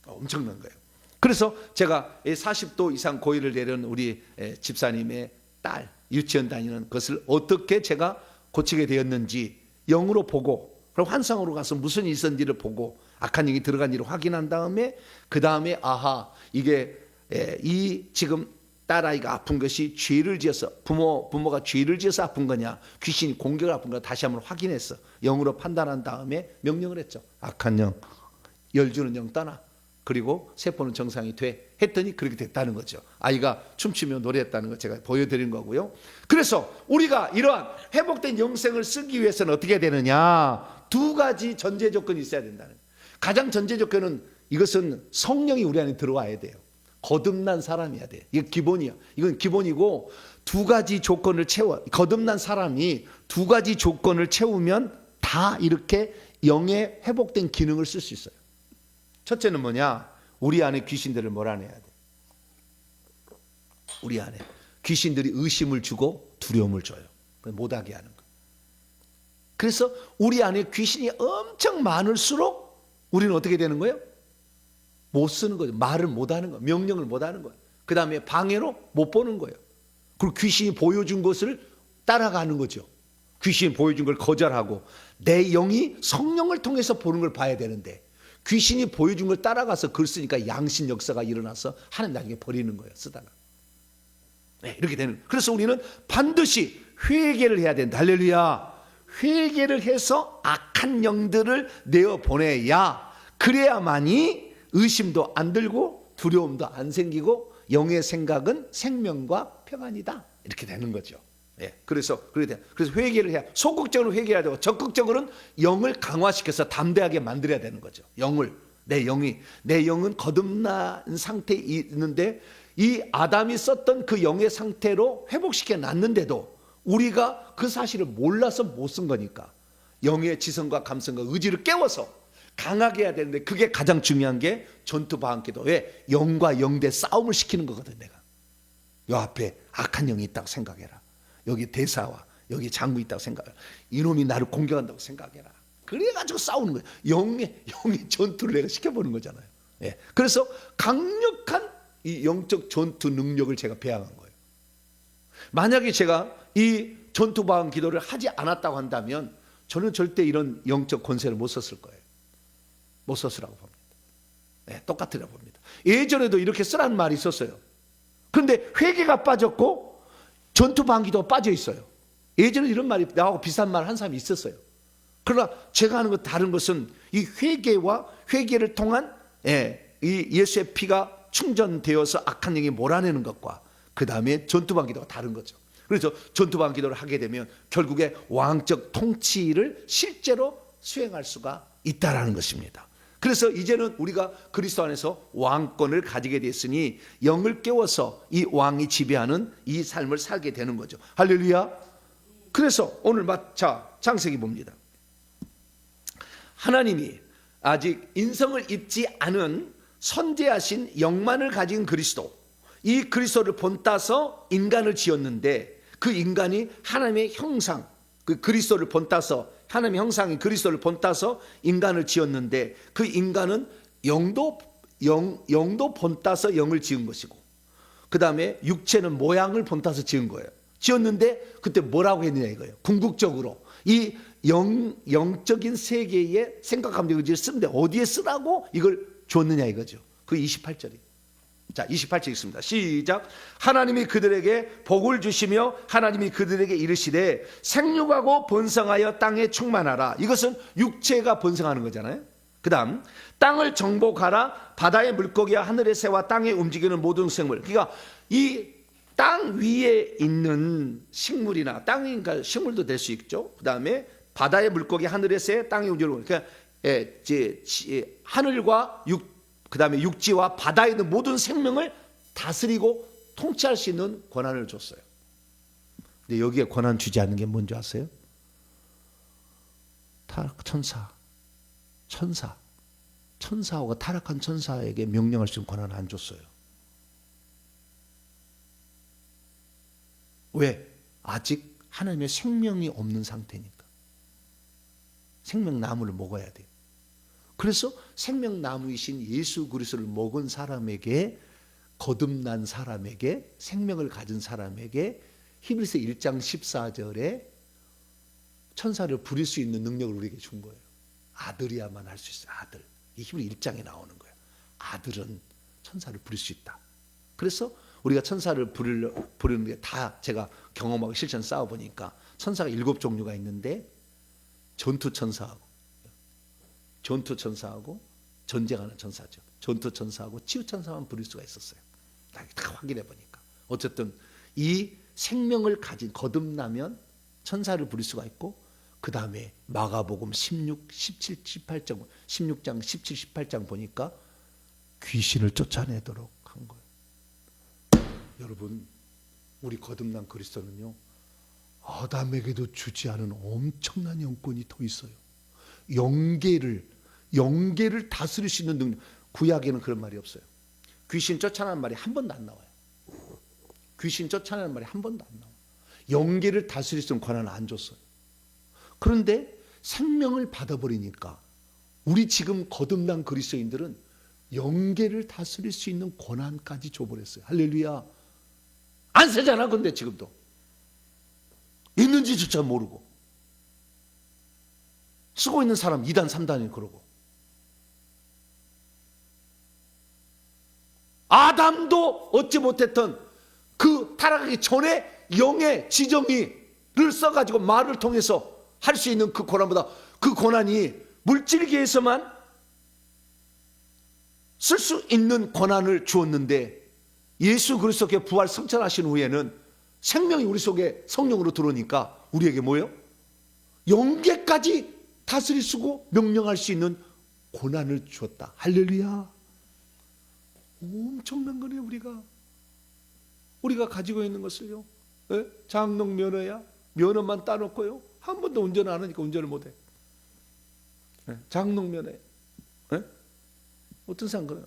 엄청난 거예요. 그래서 제가 40도 이상 고혈을 내려는 우리 집사님의 딸, 유치원 다니는 것을 어떻게 제가 고치게 되었는지 영으로 보고, 그럼 환상으로 가서 무슨 일이 있었는지를 보고 악한 영이 들어간 일을 확인한 다음에, 그 다음에 아하, 이게 이 지금 딸아이가 아픈 것이 죄를 지어서, 부모가 죄를 지어서 아픈 거냐, 귀신이 공격을 아픈 거냐, 다시 한번 확인했어. 영으로 판단한 다음에 명령을 했죠. 악한 영, 열주는 영 떠나. 그리고 세포는 정상이 돼. 했더니 그렇게 됐다는 거죠. 아이가 춤추며 노래했다는 거 제가 보여드린 거고요. 그래서 우리가 이러한 회복된 영생을 쓰기 위해서는 어떻게 되느냐, 2가지 전제 조건이 있어야 된다는 거예요. 가장 전제 조건은 이것은 성령이 우리 안에 들어와야 돼요. 거듭난 사람이어야 돼. 이게 기본이야. 이건 기본이고 두 가지 조건을 채워. 거듭난 사람이 두 가지 조건을 채우면 다 이렇게 영의 회복된 기능을 쓸 수 있어요. 첫째는 뭐냐? 우리 안에 귀신들을 몰아내야 돼. 우리 안에 귀신들이 의심을 주고 두려움을 줘요. 못하게 하는 거. 그래서 우리 안에 귀신이 엄청 많을수록 우리는 어떻게 되는 거예요? 못 쓰는 거죠. 말을 못 하는 거예요. 명령을 못 하는 거예요. 그 다음에 방해로 못 보는 거예요. 그리고 귀신이 보여준 것을 따라가는 거죠. 귀신이 보여준 걸 거절하고 내 영이 성령을 통해서 보는 걸 봐야 되는데 귀신이 보여준 걸 따라가서 글 쓰니까 양심 역사가 일어나서 하나님 나중에 버리는 거예요. 쓰다가. 네, 이렇게 되는. 그래서 우리는 반드시 회개를 해야 된다. 할렐루야. 회개를 해서 악한 영들을 내어보내야 그래야만이 의심도 안 들고 두려움도 안 생기고 영의 생각은 생명과 평안이다. 이렇게 되는 거죠. 예, 그래서 회개를 해야, 소극적으로 회개해야 되고 적극적으로는 영을 강화시켜서 담대하게 만들어야 되는 거죠. 내 영은 거듭난 상태에 있는데 이 아담이 썼던 그 영의 상태로 회복시켜 놨는데도 우리가 그 사실을 몰라서 못 쓴 거니까 영의 지성과 감성과 의지를 깨워서 강하게 해야 되는데 그게 가장 중요한 게 전투 방언기도에 영과 영대 싸움을 시키는 거거든. 내가 요 앞에 악한 영이 있다고 생각해라. 여기 대사와 여기 장구 있다고 생각해라. 이놈이 나를 공격한다고 생각해라. 그래가지고 싸우는 거예요. 영의 전투를 내가 시켜보는 거잖아요. 예. 그래서 강력한 이 영적 전투 능력을 제가 배양한 거예요. 만약에 제가 이 전투 방언 기도를 하지 않았다고 한다면 저는 절대 이런 영적 권세를 못 썼을 거예요. 못 썼으라고 봅니다. 네, 똑같으라고 봅니다. 예전에도 이렇게 쓰라는 말이 있었어요. 그런데 회개가 빠졌고 전투 방언 기도가 빠져 있어요. 예전에 이런 말이 나하고 비슷한 말 한 사람이 있었어요. 그러나 제가 하는 것 다른 것은 이 회개를 통한 이 예수의 피가 충전되어서 악한 영이 몰아내는 것과 그 다음에 전투 방언 기도가 다른 거죠. 그래서 전투 방언 기도를 하게 되면 결국에 왕적 통치를 실제로 수행할 수가 있다라는 것입니다. 그래서 이제는 우리가 그리스도 안에서 왕권을 가지게 됐으니 영을 깨워서 이 왕이 지배하는 이 삶을 살게 되는 거죠. 할렐루야. 그래서 오늘 창세기 봅니다. 하나님이 아직 인성을 입지 않은 선대하신 영만을 가진 그리스도, 이 그리스도를 본따서 인간을 지었는데 그 인간이 하나님의 형상, 그 그리스도를 본따서 하나님의 형상인 그리스도를 본따서 인간을 지었는데 그 인간은 영도 본따서 영을 지은 것이고 그 다음에 육체는 모양을 본따서 지은 거예요. 지었는데 그때 뭐라고 했느냐 이거예요. 궁극적으로 이 영적인 세계의 생각 감정 의지를 쓰는데 어디에 쓰라고 이걸 줬느냐 이거죠. 그 28절이. 자, 28절 있습니다. 시작. 하나님이 그들에게 복을 주시며 하나님이 그들에게 이르시되 생육하고 번성하여 땅에 충만하라. 이것은 육체가 번성하는 거잖아요. 그 다음 땅을 정복하라. 바다의 물고기와 하늘의 새와 땅에 움직이는 모든 생물. 그러니까 이 땅 위에 있는 식물이나 땅이니까 식물도 될 수 있죠. 그 다음에 바다의 물고기, 하늘의 새, 땅에 움직이는 그러니까 하늘과 그 다음에 육지와 바다에 있는 모든 생명을 다스리고 통치할 수 있는 권한을 줬어요. 근데 여기에 권한 주지 않는 게 뭔지 아세요? 천사하고 타락한 천사에게 명령할 수 있는 권한을 안 줬어요. 왜? 아직 하나님의 생명이 없는 상태니까. 생명나무를 먹어야 돼요. 그래서 생명나무이신 예수 그리스도를 먹은 사람에게, 거듭난 사람에게, 생명을 가진 사람에게 히브리서 1장 14절에 천사를 부릴 수 있는 능력을 우리에게 준 거예요. 아들이야만 할 수 있어요. 아들. 이 히브리 1장에 나오는 거예요. 아들은 천사를 부릴 수 있다. 그래서 우리가 천사를 부르는 게 다 제가 경험하고 실천 쌓아보니까 천사가 7종류가 있는데 전투천사하고 전쟁하는 천사죠. 전투천사하고 치유천사만 부릴 수가 있었어요. 다 확인해 보니까. 어쨌든 이 생명을 가진 거듭나면 천사를 부릴 수가 있고 그 다음에 마가복음 16장 17, 18장 보니까 귀신을 쫓아내도록 한 거예요. 여러분, 우리 거듭난 그리스도는요, 아담에게도 주지 않은 엄청난 영권이 더 있어요. 영계를 다스릴 수 있는 능력. 구약에는 그런 말이 없어요. 귀신 쫓아내는 말이 한 번도 안 나와요. 귀신 쫓아내는 말이 한 번도 안 나와요. 영계를 다스릴 수 있는 권한을 안 줬어요. 그런데 생명을 받아버리니까 우리 지금 거듭난 그리스도인들은 영계를 다스릴 수 있는 권한까지 줘버렸어요. 할렐루야. 안 쓰잖아. 근데 지금도 있는지조차 모르고 쓰고 있는 사람 2단 3단이 그러고, 아담도 얻지 못했던 그 타락하기 전에 영의 지정의를 써가지고 말을 통해서 할 수 있는 그 권한보다, 그 권한이 물질계에서만 쓸 수 있는 권한을 주었는데, 예수 그리스도께 부활 승천하신 후에는 생명이 우리 속에 성령으로 들어오니까 우리에게 뭐예요? 영계까지 다스릴 수고 명령할 수 있는 권한을 주었다. 할렐루야. 엄청난 거네요. 우리가 가지고 있는 것을요, 장롱 면허야, 면허만 따놓고요, 한 번도 운전 안 하니까 운전을 못해. 장롱 면허야. 어떤 사람 그래요.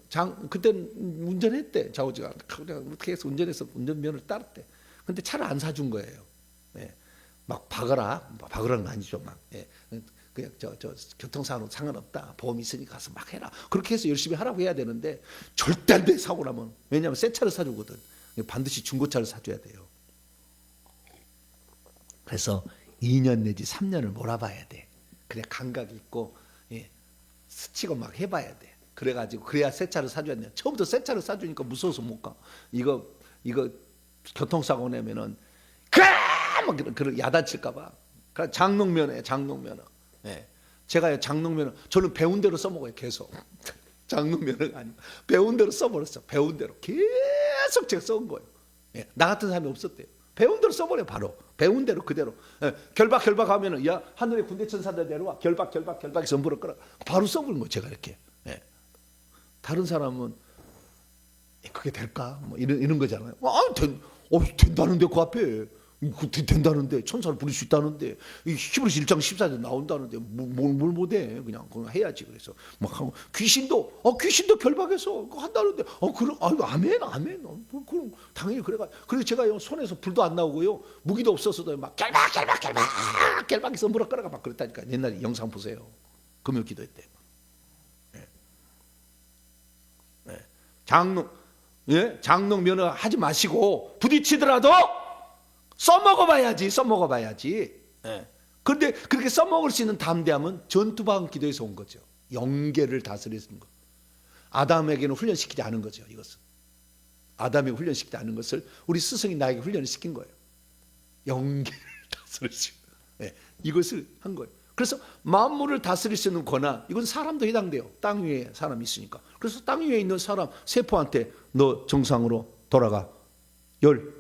그때는 운전했대. 좌우지가 어떻게 해서 운전해서 운전면허를 따랐대. 근데 차를 안 사준 거예요. 막 박으라는 건 아니죠. 막 그냥 저 교통사고로 상관없다. 보험 있으니까 가서 막 해라. 그렇게 해서 열심히 하라고 해야 되는데 절대 안 돼. 사고 나면. 왜냐하면 새 차를 사주거든. 반드시 중고차를 사줘야 돼요. 그래서 2년 내지 3년을 몰아봐야 돼. 그래 감각이 있고, 스치고 막 해봐야 돼. 그래가지고 그래야 새 차를 사줘야 돼. 처음부터 새 차를 사주니까 무서워서 못 가. 이거 교통사고 내면은 막 그런 야단칠까봐. 장롱면허에 장롱면허. 제가 장롱면허 저는 배운 대로 써먹어요. 계속. 장롱면허가 아니고 배운 대로 써버렸어. 배운 대로 계속 제가 써온 거예요. 나 같은 사람이 없었대요. 배운 대로 써버려. 바로 배운 대로 그대로. 결박 하면은 야 하늘의 군대 천사들 내려와. 결박해서 물어 끌어. 바로 써버린 거예요. 제가 이렇게. 다른 사람은 그게 될까? 뭐 이런 거잖아요. 된다는데 그 앞에 된다는데 천사를 부릴 수 있다는데 히브리서 1장 14절 나온다는데 뭘 못해. 그냥 해야지. 그래서 막 하고 귀신도 결박해서 한다는데 그럼 아멘. 그럼 당연히 그래가. 그래서 제가 손에서 불도 안 나오고요, 무기도 없어서도 막 결박해서 물어 끌어가 막 그랬다니까. 옛날에 영상 보세요. 금요 기도회 때. 장롱 면허 하지 마시고 부딪히더라도 써먹어봐야지. 그런데 그렇게 써먹을 수 있는 담대함은 전투방 기도에서 온 거죠. 영계를 다스리는 것. 아담에게는 훈련시키지 않은 거죠. 이것은 아담에게 훈련시키지 않은 것을 우리 스승이 나에게 훈련을 시킨 거예요. 영계를 다스릴 수 있는, 이것을 한 거예요. 그래서 만물을 다스릴 수 있는 권한, 이건 사람도 해당돼요. 땅 위에 사람이 있으니까. 그래서 땅 위에 있는 사람 세포한테 너 정상으로 돌아가. 열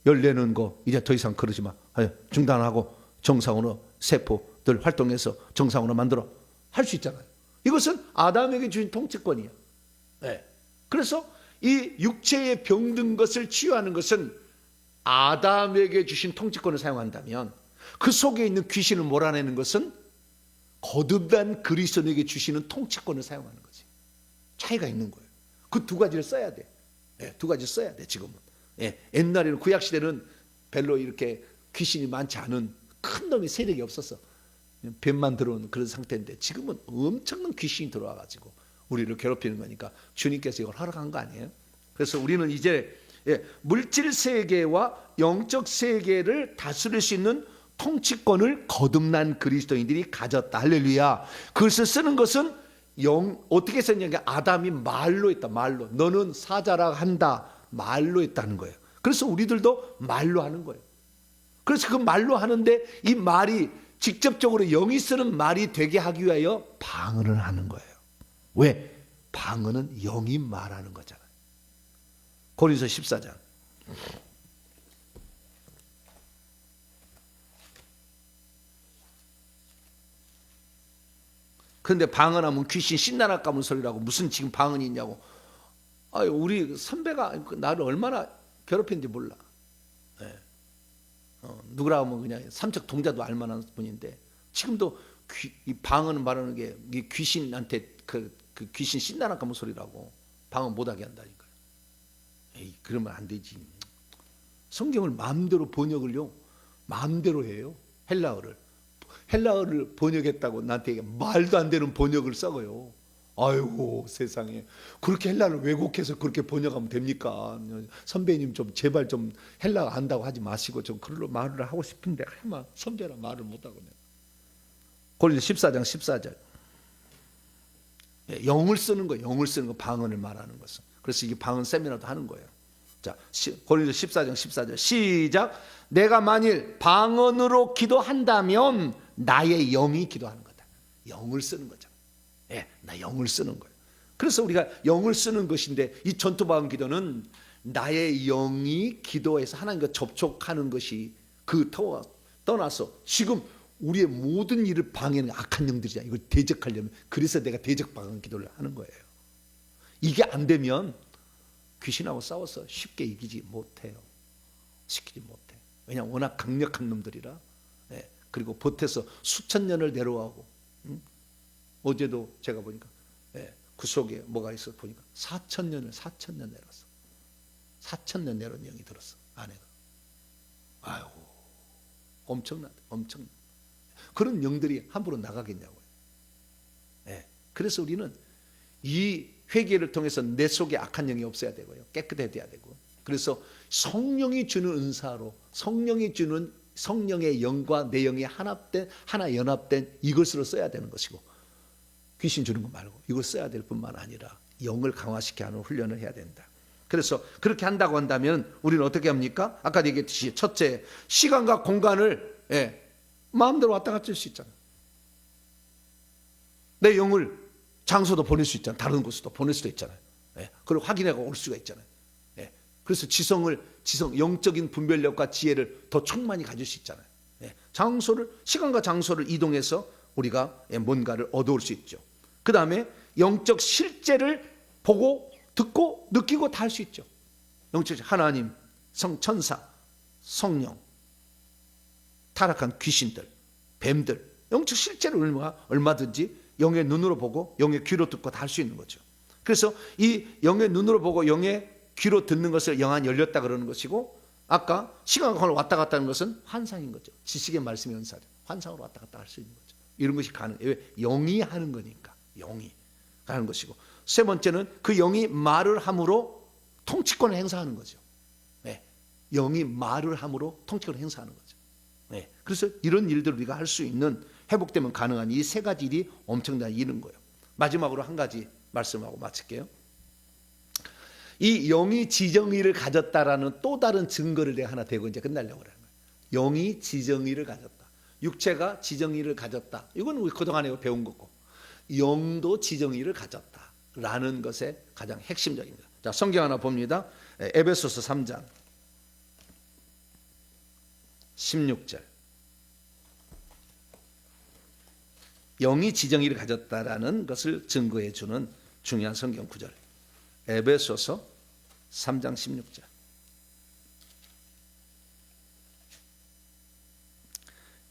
내는 거 이제 더 이상 그러지 마. 중단하고 정상으로 세포들 활동해서 정상으로 만들어. 할 수 있잖아요. 이것은 아담에게 주신 통치권이에요. 그래서 이 육체의 병든 것을 치유하는 것은 아담에게 주신 통치권을 사용한다면, 그 속에 있는 귀신을 몰아내는 것은 거듭난 그리스도에게 주시는 통치권을 사용하는 거지. 차이가 있는 거예요. 그 두 가지를 써야 돼. 두 가지를 써야 돼. 지금은. 옛날에는 구약 시대는 별로 이렇게 귀신이 많지 않은 큰 놈이 세력이 없었어. 뱀만 들어오는 그런 상태인데, 지금은 엄청난 귀신이 들어와가지고 우리를 괴롭히는 거니까 주님께서 이걸 허락한 거 아니에요? 그래서 우리는 이제 물질 세계와 영적 세계를 다스릴 수 있는 통치권을 거듭난 그리스도인들이 가졌다. 할렐루야. 그것을 쓰는 것은 어떻게 썼냐면 아담이 말로 했다. 말로. 너는 사자라 한다. 말로 했다는 거예요. 그래서 우리들도 말로 하는 거예요. 그래서 그 말로 하는데 이 말이 직접적으로 영이 쓰는 말이 되게 하기 위하여 방언을 하는 거예요. 왜? 방언은 영이 말하는 거잖아요. 고린도서 14장. 그런데 방언하면 귀신 신나라 까문 소리라고, 무슨 지금 방언이 있냐고. 우리 선배가 나를 얼마나 괴롭혔는지 몰라. 예. 누구라 하면 그냥 삼척 동자도 알만한 분인데 지금도 이 방언 말하는 게 귀신한테 그 귀신 신나는 소리라고 방언 못하게 한다니까요. 에이, 그러면 안 되지. 성경을 마음대로 번역을요, 마음대로 해요. 헬라어를 번역했다고 나한테 말도 안 되는 번역을 써요. 아이고 세상에, 그렇게 헬라를 왜곡해서 그렇게 번역하면 됩니까? 선배님 좀 제발 좀 헬라 안다고 하지 마시고 좀 그걸로 말을 하고 싶은데 하마 선배라 말을 못하고. 고린도서 14장 14절. 영을 쓰는 거, 방언을 말하는 것은. 그래서 이게 방언 세미나도 하는 거예요. 자, 고린도서 14장 14절 시작. 내가 만일 방언으로 기도한다면 나의 영이 기도하는 거다. 영을 쓰는 거죠. 나 영을 쓰는 거예요. 그래서 우리가 영을 쓰는 것인데, 이 전투방언 기도는 나의 영이 기도해서 하나님과 접촉하는 것이 떠나서 지금 우리의 모든 일을 방해하는 악한 영들이잖아요. 이걸 대적하려면, 그래서 내가 대적방언 기도를 하는 거예요. 이게 안 되면 귀신하고 싸워서 쉽게 이기지 못해요. 시키지 못해. 왜냐하면 워낙 강력한 놈들이라. 그리고 보태서 수천 년을 내려가고. 어제도 제가 보니까 그 속에 뭐가 있어 보니까 4,000년 내렸어. 4,000년 내려온 영이 들었어, 아내가. 아이고, 엄청나다. 그런 영들이 함부로 나가겠냐고요. 그래서 우리는 이 회개를 통해서 내 속에 악한 영이 없어야 되고요, 깨끗해져야 되고, 그래서 성령이 주는 은사로 성령이 주는 성령의 영과 내 영이 하나 연합된 이것으로 써야 되는 것이고, 귀신 주는 거 말고 이걸 써야 될 뿐만 아니라 영을 강화시켜 하는 훈련을 해야 된다. 그래서 그렇게 한다고 한다면 우리는 어떻게 합니까? 아까 얘기했듯이 첫째, 시간과 공간을 마음대로 왔다 갔다 할 수 있잖아요. 내 영을 장소도 보낼 수 있잖아요. 다른 곳으로 보낼 수도 있잖아요. 그걸 확인하고 올 수가 있잖아요. 그래서 영적인 분별력과 지혜를 더 충만히 가질 수 있잖아요. 시간과 장소를 이동해서 우리가 뭔가를 얻어올 수 있죠. 그 다음에 영적 실제를 보고 듣고 느끼고 다 할 수 있죠. 영적 하나님, 천사, 성령, 타락한 귀신들, 뱀들, 영적 실제를 얼마든지 영의 눈으로 보고 영의 귀로 듣고 다 할 수 있는 거죠. 그래서 이 영의 눈으로 보고 영의 귀로 듣는 것을 영안 열렸다 그러는 것이고, 아까 시간과 공간을 왔다 갔다 하는 것은 환상인 거죠. 지식의 말씀의 은사죠. 환상으로 왔다 갔다 할 수 있는 거죠. 이런 것이 가능해요. 왜? 영이 하는 거니까. 영이 하는 것이고, 세 번째는 그 영이 말을 함으로 통치권을 행사하는 거죠. 영이 말을 함으로 통치권을 행사하는 거죠. 그래서 이런 일들을 우리가 할 수 있는, 회복되면 가능한 이 세 가지 일이 엄청나게 이른 거예요. 마지막으로 한 가지 말씀하고 마칠게요. 이 영이 지정의를 가졌다라는 또 다른 증거를 내가 하나 대고 이제 끝내려고 하는 거예요. 영이 지정의를 가졌다. 육체가 지정의를 가졌다. 이건 우리 그동안에 배운 거고, 영도 지정의를 가졌다라는 것의 가장 핵심적입니다. 자, 성경 하나 봅니다. 에베소서 3장 16절. 영이 지정의를 가졌다라는 것을 증거해 주는 중요한 성경 구절. 에베소서 3장 16절.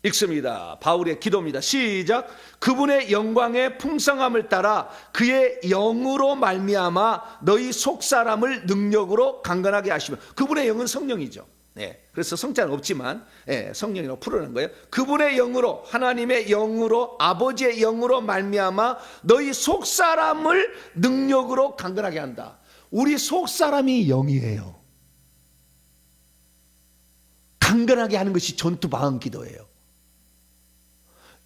읽습니다. 바울의 기도입니다. 시작. 그분의 영광의 풍성함을 따라 그의 영으로 말미암아 너희 속사람을 능력으로 강건하게 하시며. 그분의 영은 성령이죠. 그래서 성자는 없지만 성령이라고 풀어낸 거예요. 그분의 영으로, 하나님의 영으로, 아버지의 영으로 말미암아 너희 속사람을 능력으로 강건하게 한다. 우리 속사람이 영이에요. 강건하게 하는 것이 전투방언 기도예요.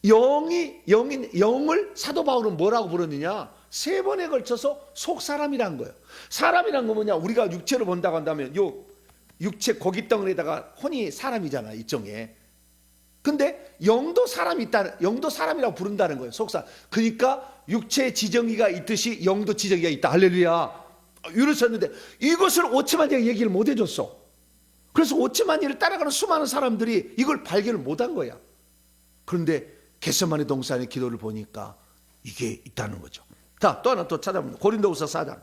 영을 사도 바울은 뭐라고 부르느냐? 3번에 걸쳐서 속사람이란 거예요. 사람이란 거 뭐냐? 우리가 육체로 본다고 한다면 요 육체 고깃덩어리에다가 혼이 사람이잖아, 이쪽에. 근데 영도 사람이 있다, 영도 사람이라고 부른다는 거예요, 속사. 그러니까 육체의 지정의가 있듯이 영도 지정의가 있다. 할렐루야. 이러셨는데 이것을 오츠만이가 얘기를 못 해줬어. 그래서 오츠만이를 따라가는 수많은 사람들이 이걸 발견을 못한 거야. 그런데 겟세마네 동산의 기도를 보니까 이게 있다는 거죠. 자, 또 하나 또 찾아봅니다. 고린도후서 4장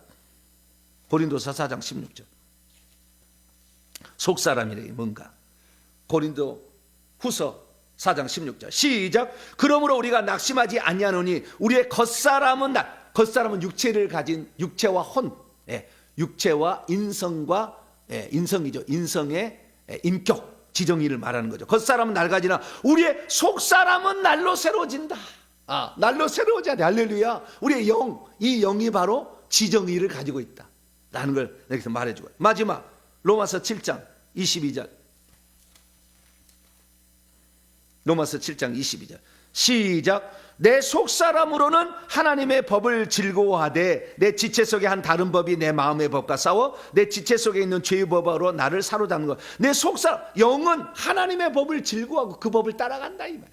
고린도서 4장 16절. 속사람이래 뭔가. 고린도 후서 4장 16절. 시작. 그러므로 우리가 낙심하지 아니하노니 우리의 겉사람은 육체를 가진 육체와 혼, 육체와 인성과 인성이죠. 인성의 인격, 지정의를 말하는 거죠. 겉사람은 낡아지나 우리의 속사람은 날로 새로워진다. 날로 새로워져야 돼. 할렐루야. 우리의 영, 이 영이 바로 지정의를 가지고 있다 라는 걸 여기서 말해주고, 마지막 로마서 7장 22절. 로마서 7장 22절. 시작. 내 속사람으로는 하나님의 법을 즐거워하되 내 지체 속에 한 다른 법이 내 마음의 법과 싸워 내 지체 속에 있는 죄의 법으로 나를 사로잡는 것. 내 속사람, 영은 하나님의 법을 즐거워하고 그 법을 따라간다 이 말.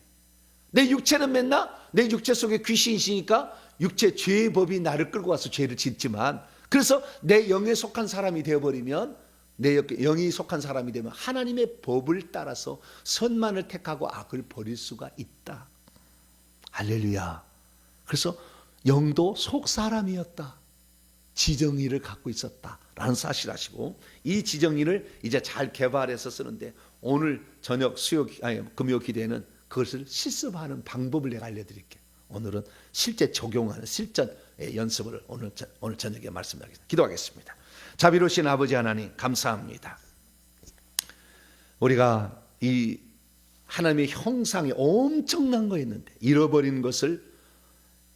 내 육체는 맨날 내 육체 속에 귀신이 있으니까 육체 죄의 법이 나를 끌고 와서 죄를 짓지만, 그래서 내 영에 속한 사람이 되어버리면, 내 영이 속한 사람이 되면 하나님의 법을 따라서 선만을 택하고 악을 버릴 수가 있다. 할렐루야. 그래서 영도 속사람이었다. 지정의를 갖고 있었다 라는 사실 아시고, 이 지정의를 이제 잘 개발해서 쓰는데 오늘 저녁 금요 기도에는 그것을 실습하는 방법을 내가 알려드릴게요. 오늘은 실제 적용하는 실전 연습을 오늘 저녁에 말씀드리겠습니다. 기도하겠습니다. 자비로우신 아버지 하나님 감사합니다. 우리가 이 하나님의 형상이 엄청난 거 있는데 잃어버린 것을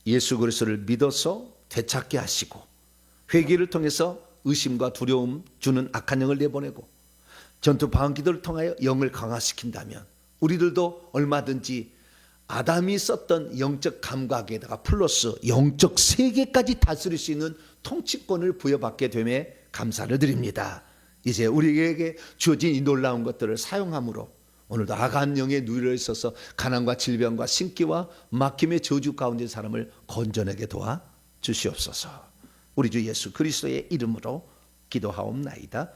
예수 그리스도를 믿어서 되찾게 하시고, 회개를 통해서 의심과 두려움 주는 악한 영을 내보내고 전투 방언 기도를 통하여 영을 강화시킨다면 우리들도 얼마든지 아담이 썼던 영적 감각에다가 플러스 영적 세계까지 다스릴 수 있는 통치권을 부여받게 됨에 감사를 드립니다. 이제 우리에게 주어진 이 놀라운 것들을 사용함으로 오늘도 악한 영에 누려 있어서 가난과 질병과 신기와 막힘의 저주 가운데 사람을 건져내게 도와 주시옵소서. 우리 주 예수 그리스도의 이름으로 기도하옵나이다.